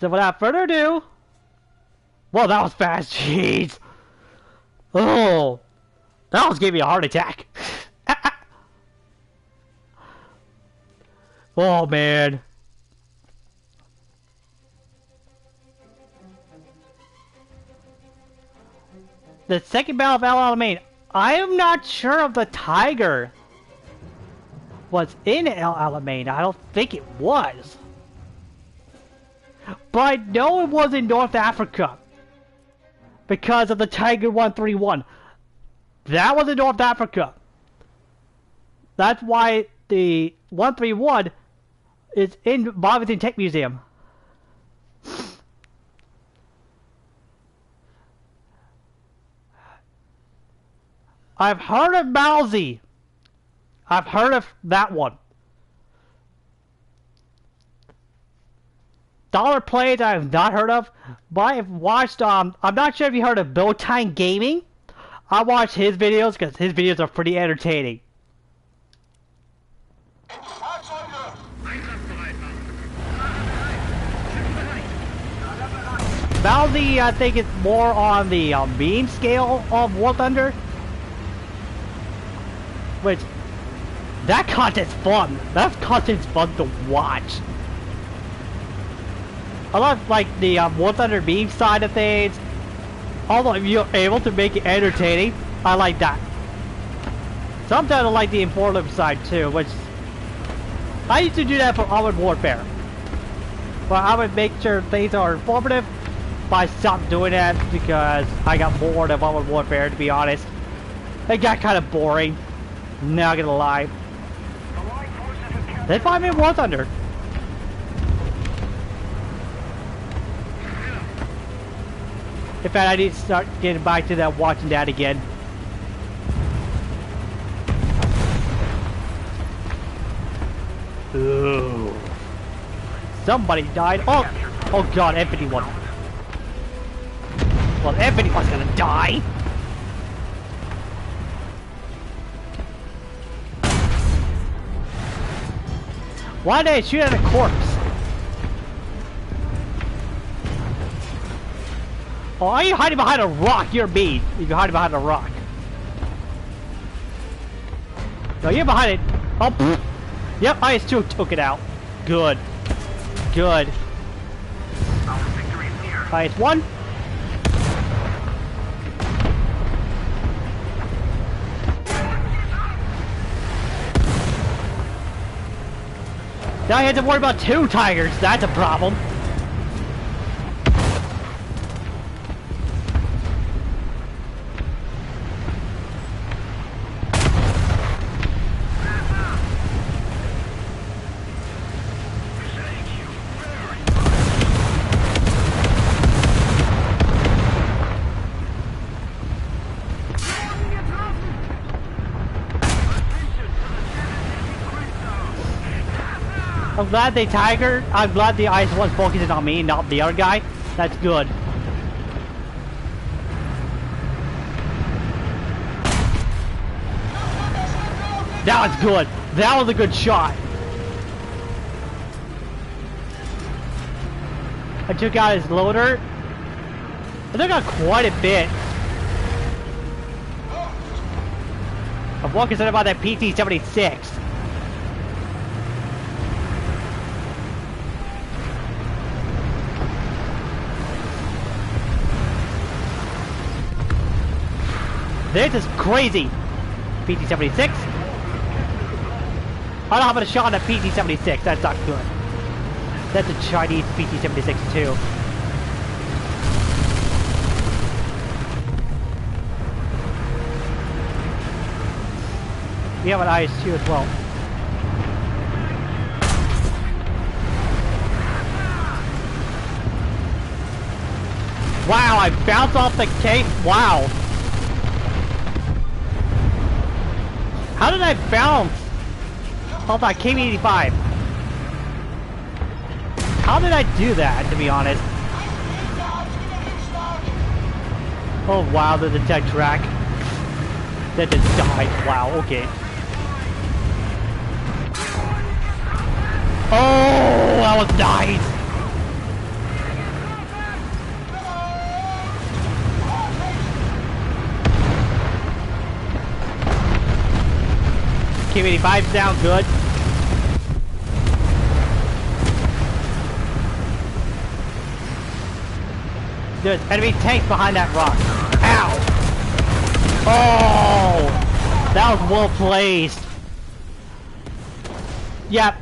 So without further ado... Well, that was fast, jeez. Oh, that almost gave me a heart attack. Oh, man. The second battle of El Alamein. I am not sure if the Tiger was in El Alamein. I don't think it was. But I know it was in North Africa. Because of the Tiger 131. That was in North Africa. That's why the 131 is in Bovington Tech Museum. I've heard of Mousy. I've heard of that one. Dollar Plays I have not heard of, but I have watched, I'm not sure if you heard of Bowtime Gaming. I watch his videos because his videos are pretty entertaining. Mousy, I think it's more on the meme scale of War Thunder. Which, that content's fun. That content's fun to watch. I love like the War Thunder meme side of things. Although if you're able to make it entertaining, I like that. Sometimes I like the informative side too, which I used to do that for Armored Warfare. But I would make sure things are informative, but I stopped doing that because I got bored of Armored Warfare, to be honest. It got kind of boring. Not gonna lie. Allied forces have captured. They find me War Thunder. In fact, I need to start getting back to that watching that again. Ooh. Somebody died. Oh, oh God, Anthony won. Well, Anthony was gonna die. Why did I shoot at a corpse? Oh, are you hiding behind a rock? You're mean. You're hiding behind a rock. No, you're behind it. Oh, yep, IS-2 took it out. Good. Good. Our victory is near. IS-1. Now I have to worry about 2 Tigers. That's a problem. I'm glad they Tiger. I'm glad the IS-1's focusing on me, not the other guy. That's good. That was good. That was a good shot. I took out his loader. I took out quite a bit. I'm more concerned about that PT-76. This is crazy. PT-76. I don't have a shot at PT-76. That's not good. That's a Chinese PT-76 too. We have an IS-2 as well. Wow, I bounced off the case. Wow. How did I bounce off that KV-85? How did I do that, to be honest? Oh wow, the detect track. That just died. Wow, okay. Oh, that was nice! KV-85's down, good. There's enemy tanks behind that rock. Ow! Oh! That was well placed. Yep.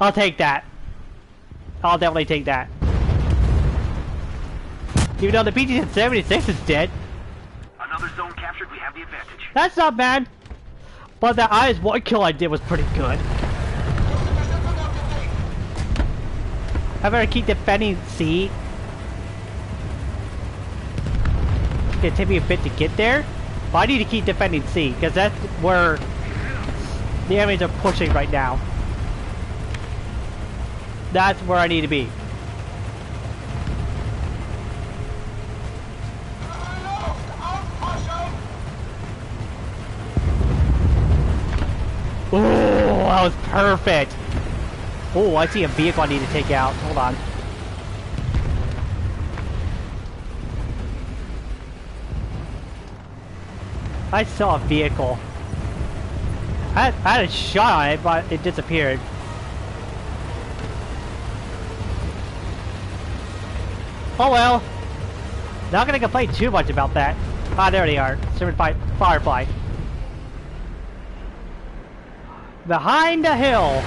I'll take that. I'll definitely take that. Even though the PT-76 is dead. Another zone captured, we have the advantage. That's not bad. But that IS-1 kill I did was pretty good. I better keep defending C. It's gonna take me a bit to get there. But I need to keep defending C, because that's where the enemies are pushing right now. That's where I need to be. Oh, that was perfect. Oh, I see a vehicle I need to take out. Hold on. I saw a vehicle. I had a shot on it, but it disappeared. Oh well. Not gonna complain too much about that. Ah, there they are. Firefly. Behind the hill.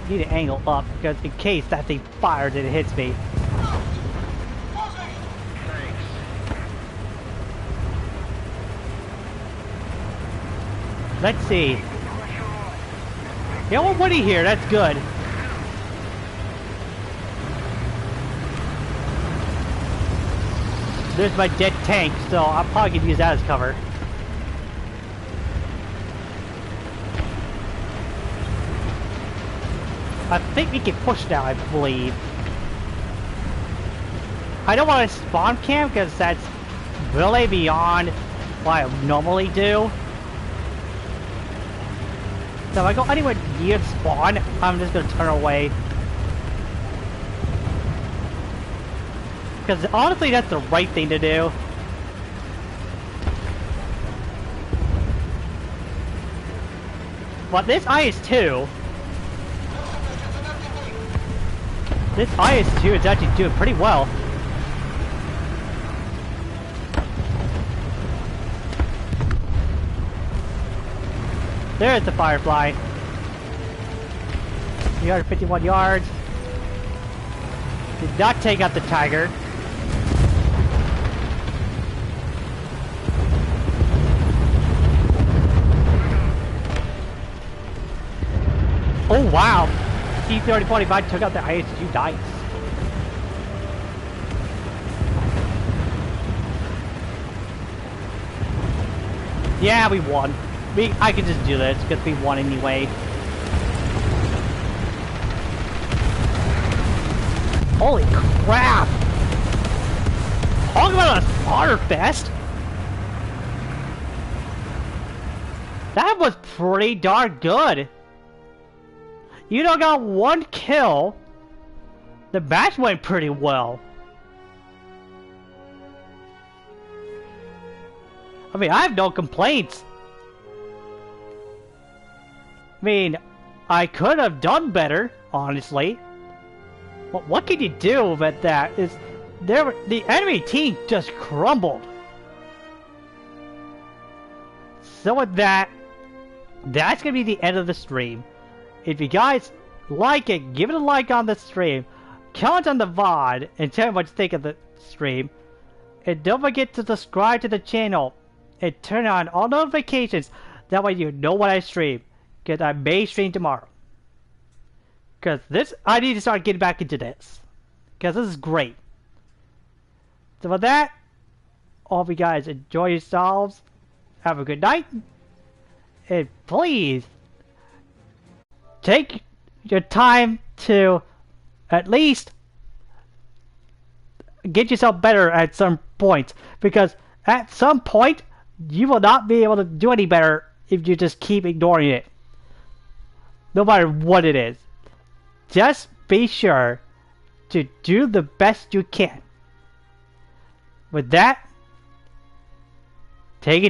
Need to angle up because in case that thing fires and it hits me. Let's see. Yeah, well, Woody here. That's good. There's my dead tank, so I'm probably gonna use that as cover. I think we can push now, I believe. I don't want to spawn camp because that's really beyond what I normally do. So if I go anywhere near spawn, I'm just gonna turn away. Because honestly, that's the right thing to do. But this IS-2... This IS-2 is actually doing pretty well. There's the Firefly. 351 yards. Did not take out the Tiger. Oh wow! T-3045 took out the IS-2 dice. Yeah, we won. I could just do this because we won anyway. Holy crap! Talk about a slaughter fest! That was pretty darn good. You don't got one kill. The match went pretty well. I mean, I have no complaints. I mean, I could have done better, honestly. But what can you do about that? The enemy team just crumbled. So with that, that's gonna be the end of the stream. If you guys like it, give it a like on the stream. Comment on the VOD and tell me what you think of the stream. And don't forget to subscribe to the channel and turn on all notifications. That way you know when I stream. Because I may stream tomorrow. Because I need to start getting back into this. Because this is great. So with that, all of you guys enjoy yourselves. Have a good night. And please, take your time to at least get yourself better at some points. Because at some point, you will not be able to do any better if you just keep ignoring it. No matter what it is. Just be sure to do the best you can. With that, take it